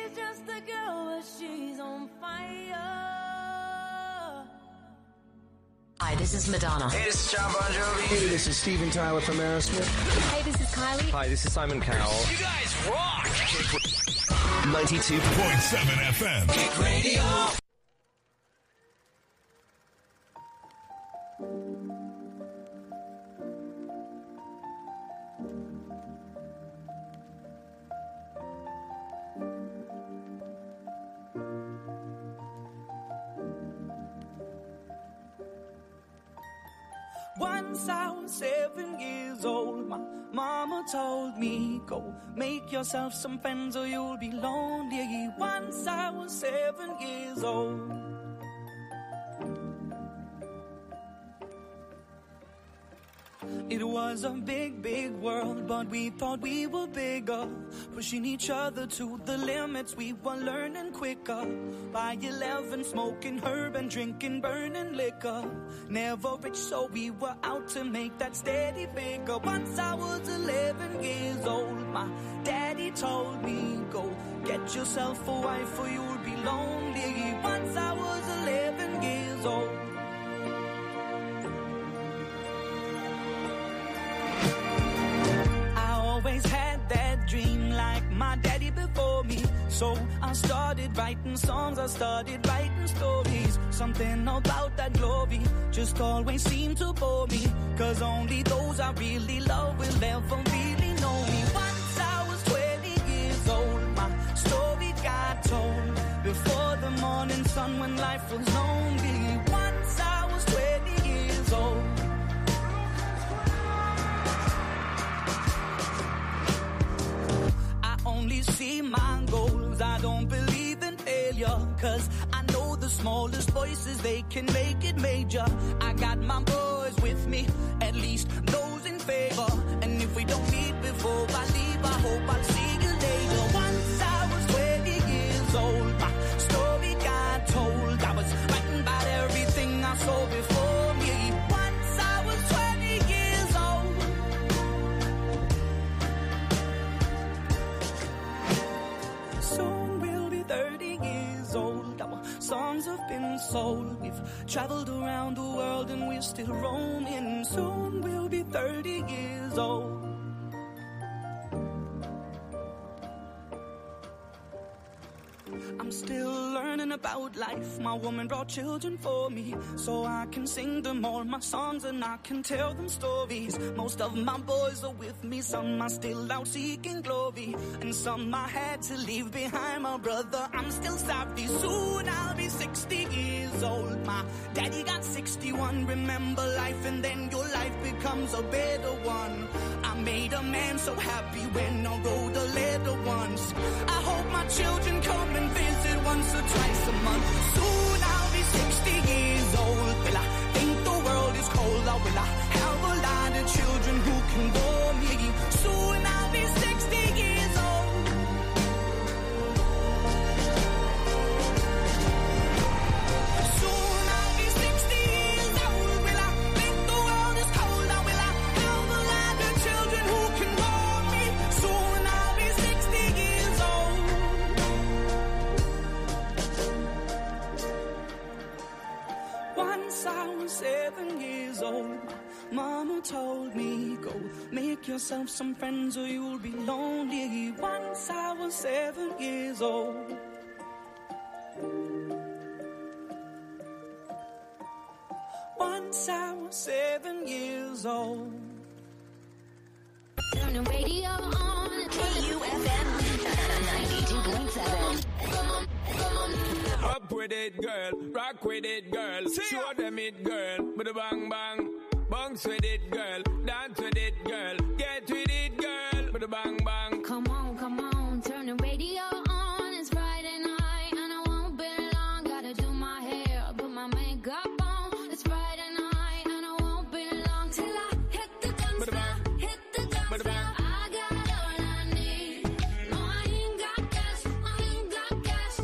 She's just a girl, but she's on fire. Hi, this is Madonna. Hey, this is John Bon Jovi. Hey, this is Steven Tyler from Aerosmith. Hey, this is Kylie. Hi, this is Simon Cowell. You guys rock! 92.7 FM. Kick Radio. Once I was 7 years old, my mama told me, go make yourself some friends or you'll be lonely. Once I was 7 years old. It was a big, big world, but we thought we were bigger, pushing each other to the limits. We were learning quicker. By 11, smoking herb and drinking burning liquor. Never rich, so we were out to make that steady figure. Once I was 11 years old, my daddy told me, go get yourself a wife or you'll be lonely. Once I was 11 years old. Always had that dream like my daddy before me. So I started writing songs, I started writing stories. Something about that glory just always seemed to bore me. Cause only those I really love will ever really know me. Once I was 20 years old, my story got told. Before the morning sun when life was lonely. Once I was 20 years old. Only see my goals, I don't believe in failure. Cause I know the smallest voices, they can make it major. I got my boys with me, at least those in favor. And if we don't meet before I leave, I hope I'll see you later. Once I was 20 years old, my story got told. I was writing about everything I saw before me. Once I was 20 years old. Soon we'll be 30 years old. Our songs have been sold. We've traveled around the world and we're still roaming. Soon we'll be 30 years old. I'm still learning about life. My woman brought children for me, so I can sing them all my songs and I can tell them stories. Most of my boys are with me, some are still out seeking glory, and some I had to leave behind. My brother, I'm still sorry. Soon I'll be 60 years old. My daddy got 61. Remember life and then your life becomes a better one. I made a man so happy when I wrote a letter once. I hope my children come and visit once or twice a month. Soon I'll be 60 years old. Will I think the world is cold, or will I have a lot of children who can bore me? Soon I'll be 60 years old. Soon I'll be 60 years old. Will I think the world is cold, or will I have a lot of children who can bore me? Soon I'll be 60 years old. Once I was 7 years old, mama told me, go make yourself some friends or you'll be lonely. Once I was 7 years old. Once I was 7 years old. Turn the radio on. KUFM 92.7. Up with it, girl. Rock with it, girl. Show them it, girl. With a bang bang. Bounce with it, girl. Dance with it, girl. Get with it, girl. With a bang bang. Come on, turn the radio on. It's Friday night and I won't be long. Gotta do my hair, put my makeup on. It's Friday night and I won't be long till I hit the dance floor. Hit the dance floor. I got all I need. No, I ain't got cash,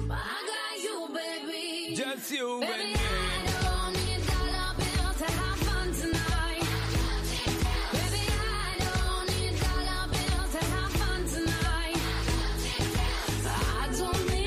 but I got you, baby. Just you, Baby, baby. I don't need dollar bills to have fun tonight. Baby, I don't need dollar bills to have fun tonight. I don't need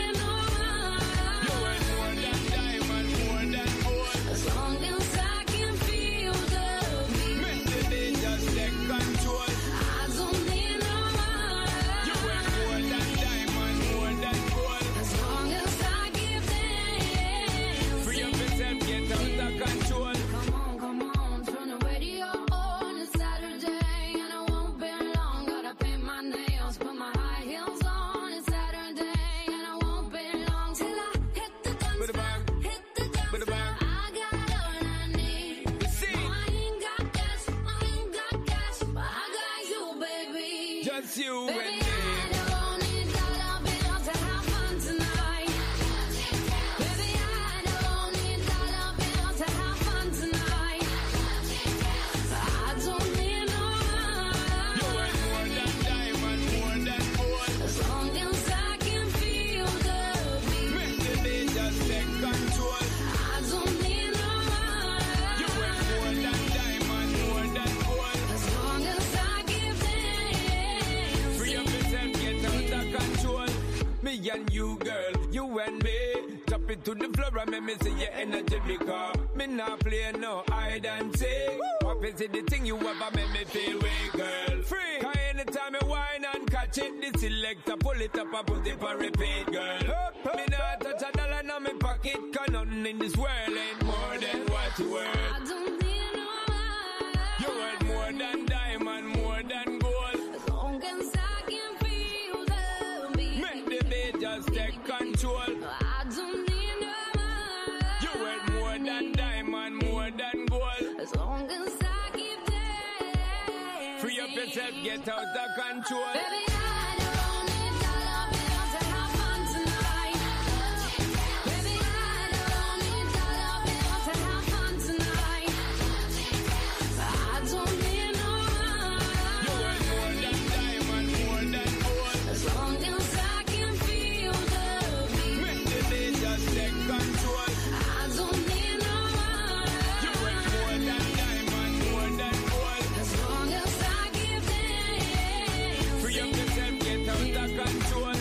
you Baby, and me. I don't need dollar bills to have fun tonight. Baby, I don't need dollar bills to have fun tonight. I don't need no money. You want more than diamond, more than gold. As long as I can feel the beat. Make the day just take control. I don't need no money. You want more than diamond, more than gold. As long as I give them. Free up yourself, get out of control. Me and you, girl, you and me. Drop it to the floor and make me see your energy because me not play no hide and seek. What is it the thing you ever make me feel way, girl? Free. Cause anytime you whine and catch it, the selector pull it up and put it on repeat, girl. Me not touch a dollar in my pocket, cause nothing in this world ain't more than what you worth. I don't need no money. You worth more than diamond, more than gold. As long as I can feel the beat. Make the beat just take control. I don't need no money. You worth more than diamond, more than gold. As long as I keep dancing. Free up yourself, get out of control. Baby, I don't need dollar bills to have fun tonight. Baby, I don't need dollar bills to have fun tonight. I don't need no money. You worth more than diamond, more than gold. As long as I can feel the beat. Make the beat just take control. I don't need no money. You worth more than diamond, more than gold. As long as I give them. Free up yourself, get out of control.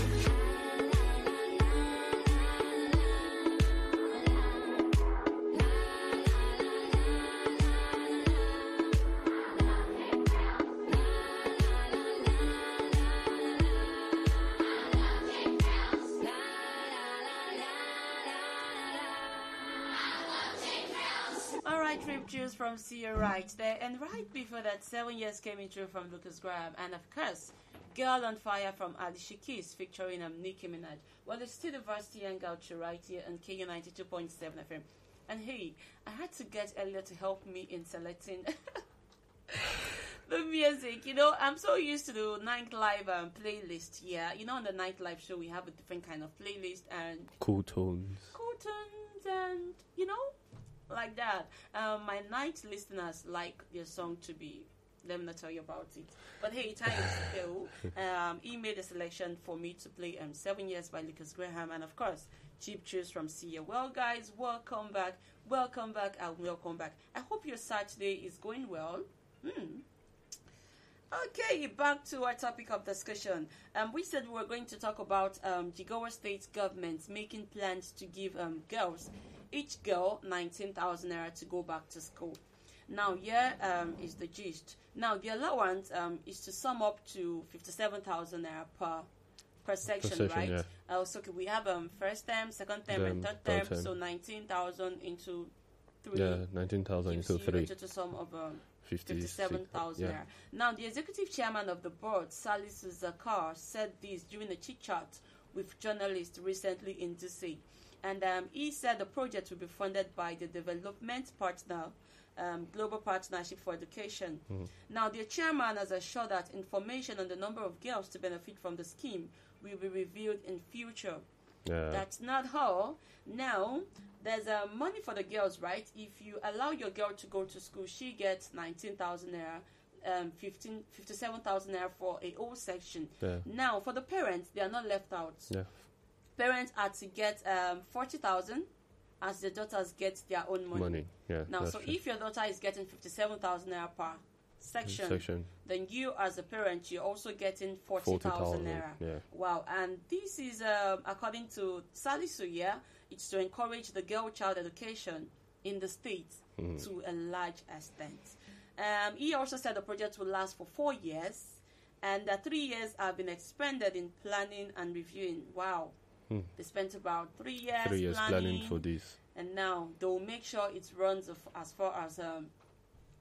All right, Trip Juice from Sia right there. And right before that, 7 years came in through from Lucas Graham. And of course, Girl on Fire from Alicia Keys featuring Nicki Minaj. Well, it's still the Versity Hangout show right here on KU 92.7 FM. And hey, I had to get Elliot to help me in selecting the music. You know, I'm so used to the nightlife playlist. Yeah, you know, on the nightlife show, we have a different kind of playlist and Cool tones. and, you know, like that. My night listeners like their song to be. Let me not tell you about it. But hey, time is still. He made a selection for me to play 7 Years by Lucas Graham, and of course, Cheap Choose from Sia. Well, guys, welcome back, and welcome back. I hope your Saturday is going well. Okay, back to our topic of discussion. We said we were going to talk about Jigawa State government making plans to give girls, each girl, 19,000 naira to go back to school. Now, here is the gist. Now, the allowance is to sum up to 57,000 naira per section, right? Yeah. So we have first term, second term, and third term. So 19,000 into 3. Yeah, 19,000 into 3. A total sum of 57,000 57,000 naira. Now, the executive chairman of the board, Salisu Zakar, said this during a chit-chat with journalists recently in DC. And he said the project will be funded by the development partner, Global Partnership for Education. Now, the chairman has assured that information on the number of girls to benefit from the scheme will be revealed in future. That's not all. Now, there's money for the girls, right? If you allow your girl to go to school, she gets 19,000 naira, 57,000 naira for a whole section. Now, for the parents, they are not left out. Parents are to get 40,000 as the daughters get their own money. Now, so if your daughter is getting 57,000 naira per section, then you as a parent, you're also getting 40,000 naira. Wow. And this is according to Salisu, it's to encourage the girl child education in the state to a large extent. He also said the project will last for 4 years, and 3 years have been expended in planning and reviewing. Wow. They spent about 3 years, 3 years planning for this. And now they will make sure it runs as far as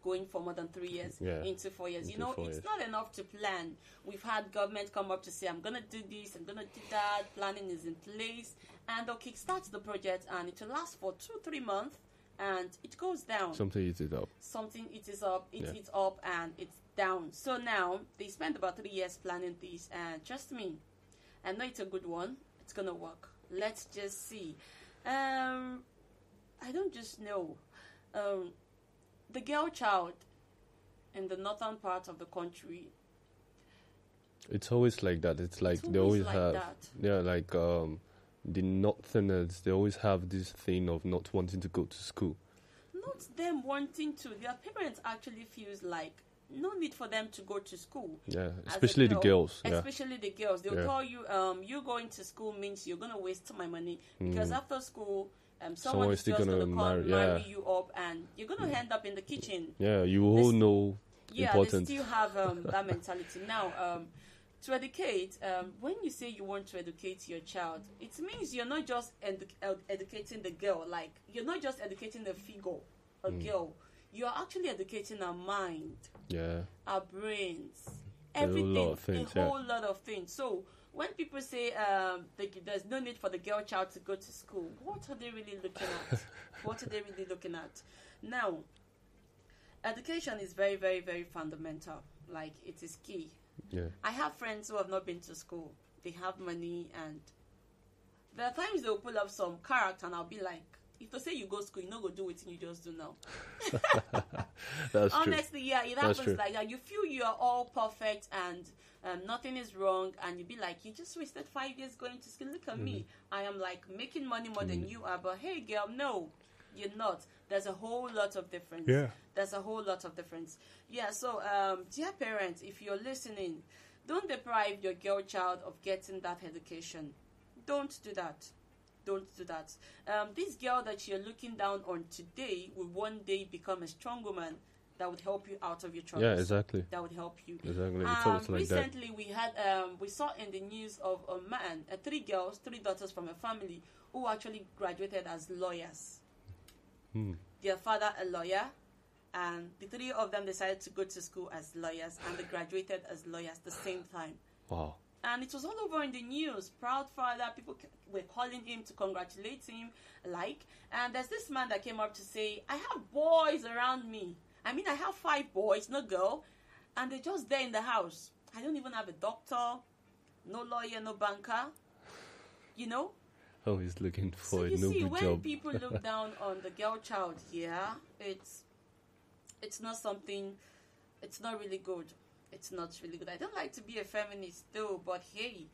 going for more than 3 years into 4 years. Into it's not enough to plan. We've had government come up to say, I'm going to do this, I'm going to do that. Planning is in place. And they'll kickstart the project, and it will last for 2-3 months. and it goes down. Something eats it up. Something eats up, eats up, and it's down. So now they spent about 3 years planning this, and trust me, I know it's a good one. It's gonna work. Let's just see. I don't just know. The girl child in the northern part of the country. It's always like that. It's like they always like have. that. Yeah, like the northerners. They always have this thing of not wanting to go to school. Not them wanting to. Their parents actually feels like no need for them to go to school. Yeah, especially the girls. Yeah. Especially the girls. They'll tell you, you going to school means you're going to waste my money. Because after school, someone is just going to come marry you up, and you're going to end up in the kitchen. Yeah, you all know important. They still have that mentality. Now, to educate, when you say you want to educate your child, it means you're not just educating the girl. Like, you're not just educating the figure, a girl. You're actually educating our mind, our brains, everything, a whole lot of things. So when people say there's no need for the girl child to go to school, what are they really looking at? What are they really looking at? Now, education is very, very, very fundamental. Like, it is key. Yeah. I have friends who have not been to school. They have money, and there are times they'll pull up some character, and I'll be like, if they say you go to school, you know go do it, and you just do now. That's true. Honestly, yeah, it happens like that. You feel you are all perfect and nothing is wrong, and you be like, you just wasted 5 years going to school. Look at me. I am like making money more than you are, but hey, girl, no, you're not. There's a whole lot of difference. Yeah. There's a whole lot of difference. Yeah, so, dear parents, if you're listening, don't deprive your girl child of getting that education. Don't do that. Don't do that. This girl that you're looking down on today will one day become a strong woman that would help you out of your troubles. Yeah, exactly. That would help you. Exactly. It's always like recently, that. we had we saw in the news of a man, 3 girls, 3 daughters from a family who actually graduated as lawyers. Their father a lawyer, and the 3 of them decided to go to school as lawyers, and they graduated as lawyers at the same time. Wow. And it was all over in the news. Proud father, people were calling him to congratulate him, and there's this man that came up to say, I have boys around me. I mean, I have 5 boys, no girl, and they're just there in the house. I don't even have a doctor, no lawyer, no banker, you know? Oh, he's looking for a noble job. So you see, when people look down on the girl child here, it's not something, it's not really good. It's not really good. I don't like to be a feminist though, but hey,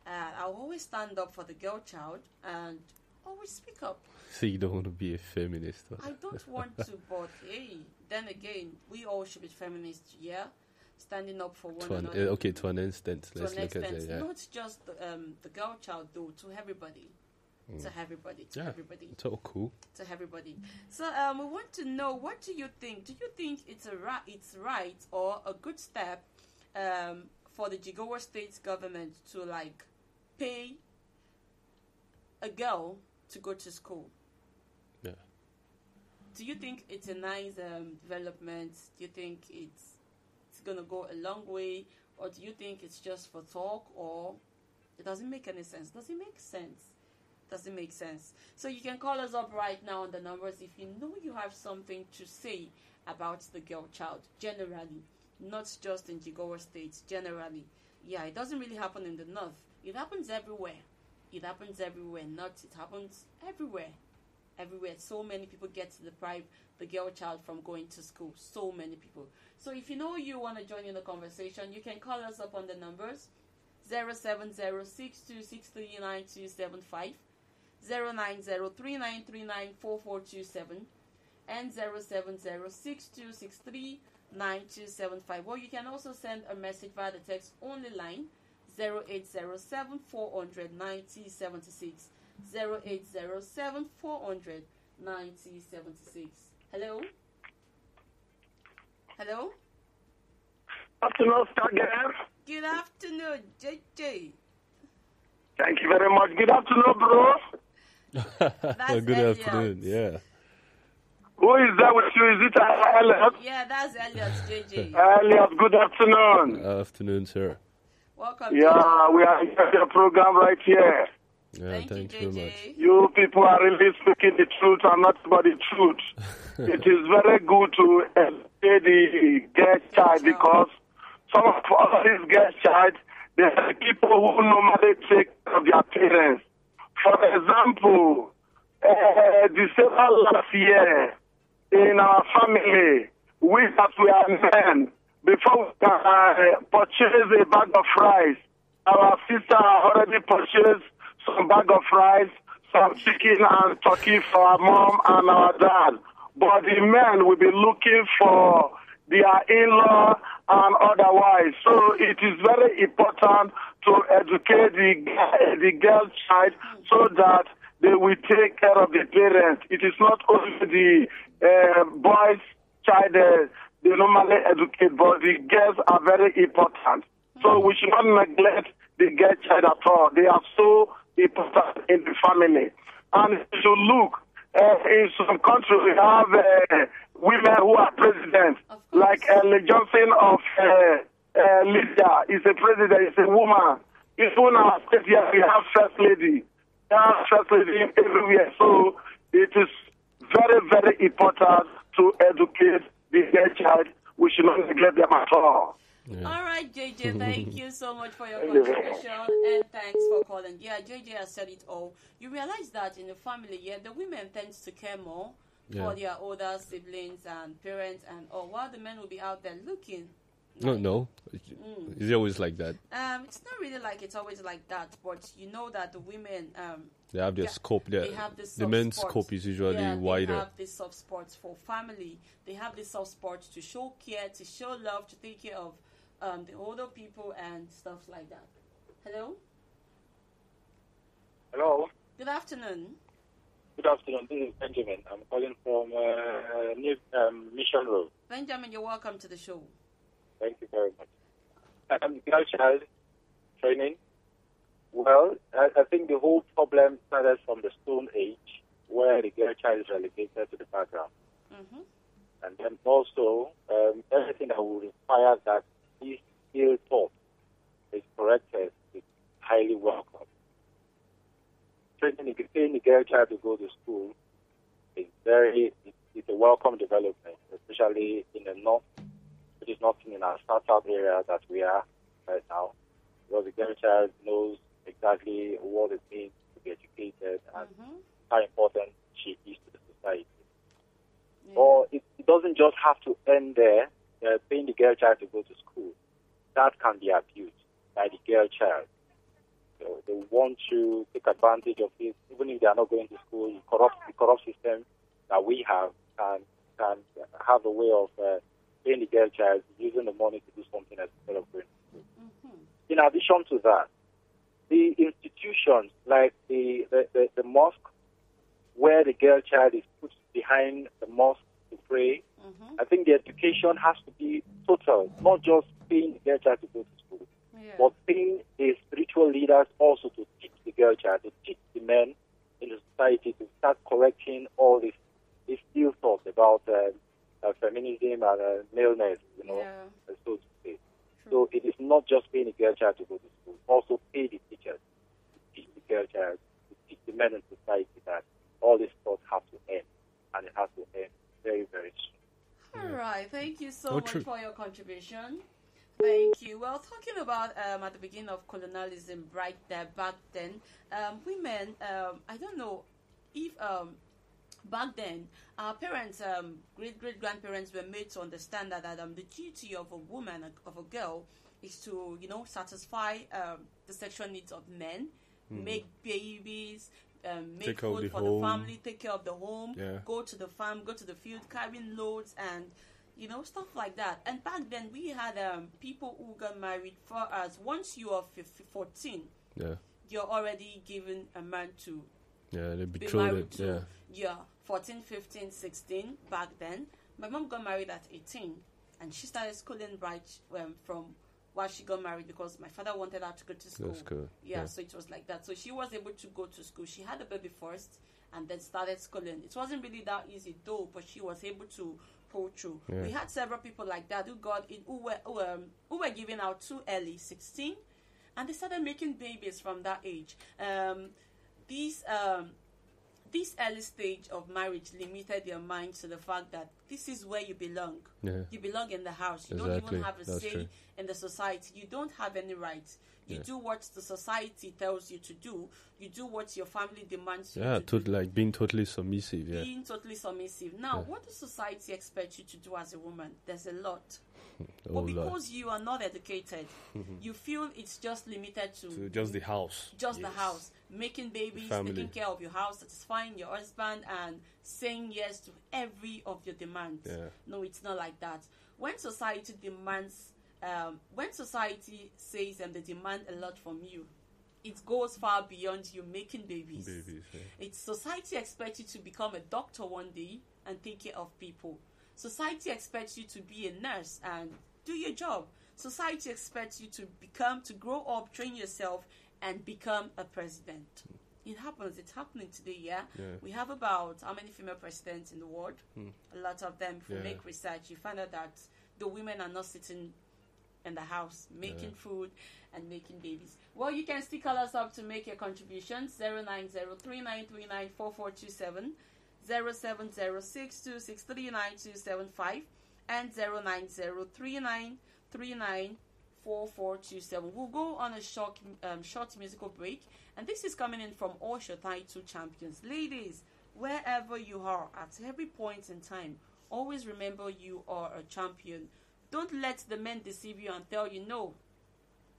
I'll always stand up for the girl child and always speak up. So you don't want to be a feminist? I don't want to, but hey, then again, we all should be feminists, yeah? Standing up for one another. Okay, to an extent. Let's look at it, yeah. Not just the girl child though, to everybody. To everybody, everybody. It's all cool. To everybody. So we want to know, what do you think? Do you think it's right or a good step for the Jigawa State government to pay a girl to go to school? Yeah. Do you think it's a nice development? Do you think it's gonna go a long way, or do you think it's just for talk, or it doesn't make any sense? Does it make sense? Doesn't make sense. So you can call us up right now on the numbers if you know you have something to say about the girl child generally, not just in Jigawa State, generally. Yeah, it doesn't really happen in the north. It happens everywhere. It happens everywhere. It happens everywhere. Everywhere. So many people get to deprive the girl child from going to school. So many people. So if you know you want to join in the conversation, you can call us up on the numbers 07062639275. 09039394427 and 07062639275. Or you can also send a message via the text only line 0807 400 9076. 0807 400 9076. Hello? Hello? Afternoon, Star Girl. Good afternoon, JJ. Thank you very much. Good afternoon, bro. Good afternoon, yeah. Who is that with you? Is it Elliot? Yeah, that's Elliot, JJ. Elliot, good afternoon. Afternoon, sir. Welcome. Yeah, we are in your program right here. Yeah, thank you very much. You people are really speaking the truth and not about the truth. It is very good to educate the girl child because some of all these girl child, they are people who normally take care of their parents. For example, December last year, in our family, we that we are men, before we can purchase a bag of rice, our sister already purchased some bag of rice, some chicken and turkey for our mom and our dad. But the men will be looking for their in-law and otherwise. So it is very important to educate the girl child so that they will take care of the parents. It is not only the boys' child they normally educate, but the girls are very important. So we should not neglect the girl child at all. They are so important in the family. And if you look, in some countries we have women who are presidents, like Ellen Johnson of Libya is a president, is a woman. Even our state here, we have first lady. We have first lady everywhere. So it is very, very important to educate the girl child. We should not neglect them at all. Yeah. All right, JJ, thank you so much for your contribution and thanks for calling. Yeah, JJ has said it all. You realize that in the family, the women tend to care more for their older siblings and parents and all, while the men will be out there looking. No. Is it always like that? It's not really like it's always like that, but you know that the women they have their scope. They have the men's scope is usually wider. They have this soft spots for family. They have this soft spots to show care, to show love, to take care of the older people and stuff like that. Hello? Hello. Good afternoon. Good afternoon. This is Benjamin. I'm calling from Mission Road. Benjamin, you're welcome to the show. Thank you very much. Girl child training. Well, I think the whole problem started from the Stone Age, where the girl child is relegated to the background. Mm-hmm. And then also, everything that will require that this skill taught is corrected is highly welcome. Training the girl child to go to school is it's a welcome development, especially in the north, which is not in our startup area that we are right now, because the girl child knows exactly what it means to be educated and how important she is to the society. Yeah. Or it doesn't just have to end there, paying the girl child to go to school. That can be abused by the girl child. So they want to take advantage of it, even if they are not going to school. The corrupt system that we have can have a way of paying the girl child, using the money to do something else instead of going to school. Mm-hmm. In addition to that, the institutions like the mosque, where the girl child is put behind the mosque to pray, I think the education has to be total, not just paying the girl child to go to school, but paying the spiritual leaders also to teach the girl child, to teach the men in the society to start correcting all these still thoughts about feminism and maleness, so to say. So it is not just paying the girl child to go to school, also pay the teachers to teach the girl child, to teach the men in society that all these thoughts have to end, and it has to end very, very soon. All right, thank you so much for your contribution. Thank you. Well, talking about at the beginning of colonialism, right there, back then, women, I don't know if back then, our parents, great-grandparents were made to understand that the duty of a woman, of a girl, is to, satisfy the sexual needs of men, make babies, make food for the family, take care of the home, go to the farm, go to the field, carrying loads, and stuff like that. And back then, we had people who got married for us. Once you are 14, you're already given a man to they be married to. 14, 15, 16 back then. My mom got married at 18, and she started schooling right from while she got married because my father wanted her to go to school. So it was like that. So she was able to go to school. She had a baby first and then started schooling. It wasn't really that easy though, but she was able to pull through. We had several people like that who were giving out too early, 16, and they started making babies from that age. this early stage of marriage limited their mind to the fact that this is where you belong. Yeah. You belong in the house. You don't Exactly. even have a That's say true. in the society. You don't have any rights. You Yeah. do what the society tells you to do. You do what your family demands you Yeah, to do. like being totally submissive. Yeah. Being totally submissive. Now, Yeah. what does society expect you to do as a woman? There's a lot. Oh, But Lord. because you are not educated, you feel it's just limited To just the house. just the Yes. house, making babies, Family. taking care of your house, satisfying your husband, and saying yes to every of your demands. Yeah. No, it's not like that. When society demands, when society says and they demand a lot from you, it goes far beyond you making babies. Babies, yeah. It's society expects you to become a doctor one day and take care of people. Society expects you to be a nurse and do your job. Society expects you to grow up, train yourself, and become a president. It happens. It's happening today, yeah? We have about how many female presidents in the world? A lot of them. If you Yeah. make research, you find out that the women are not sitting in the house making food and making babies. Well, you can still call us up to make your contributions. 09039394427, 07062639275, and 09039394427. We'll go on a short musical break, and this is coming in from Osho Title Champions. Ladies, wherever you are, at every point in time, always remember you are a champion. Don't let the men deceive you and tell you, no,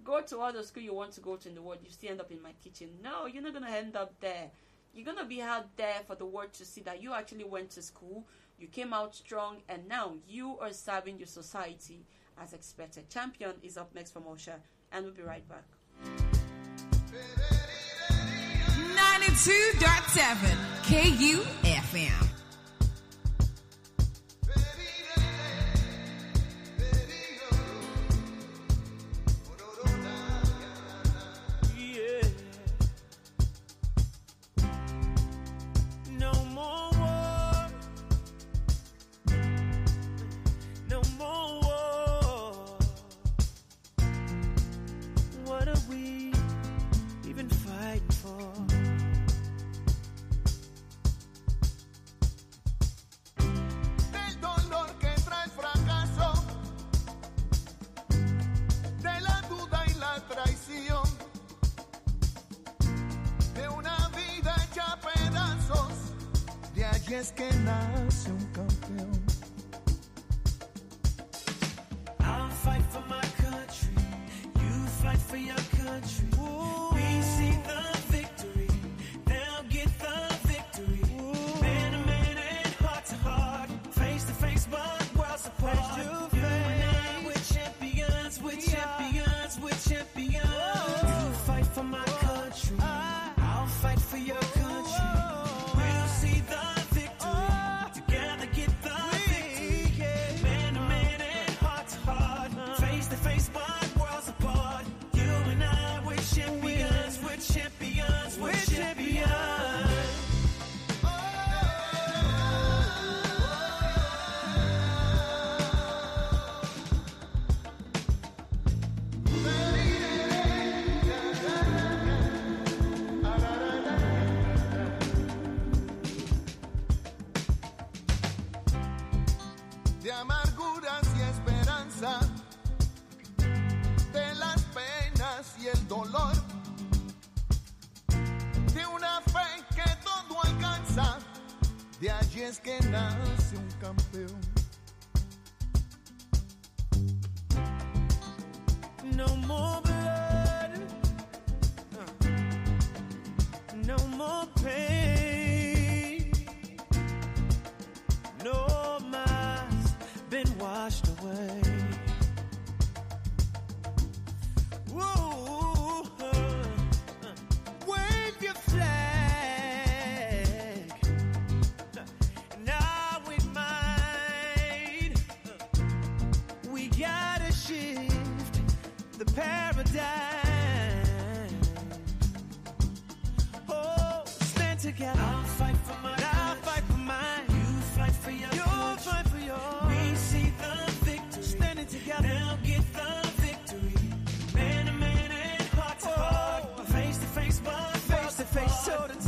go to all the school you want to go to in the world, you still end up in my kitchen. No, you're not going to end up there. You're going to be out there for the world to see that you actually went to school, you came out strong, and now you are serving your society as expected. Champion is up next from Osha, and we'll be right back. 92.7 KUFM. No more war. No more war. What are we even fighting for? Del dolor que trae el fracaso, de la duda y la traición, de una vida hecha a pedazos, de allí es que nace un campeón. I'll fight for my country. You fight for your country. We see the victory. They'll get the victory. Man to man and heart to heart. Face to face, but worlds apart. You and I, we're champions. We're champions. We're champions. You fight for my country. I'll fight for your country. We'll see the victory. Together get the victory. Man to man and heart to heart. Face to face, but worlds apart. You and I, we're champions. We're champions. We're champions. De amarguras y esperanza, de las penas y el dolor, de una fe que todo alcanza, de allí es que nace un campeón. No more blood. No more pain. No más been washed away. Whoa, wave your flag. Now we might. We gotta shift the paradigm. Oh, stand together. I'll fight for mine. I'll fight for mine. You fight for your. You'll fight for yours. We see the victory. Standing together. Now get the victory. Man to man and heart to heart. Face to face, but face to face, toe to toe.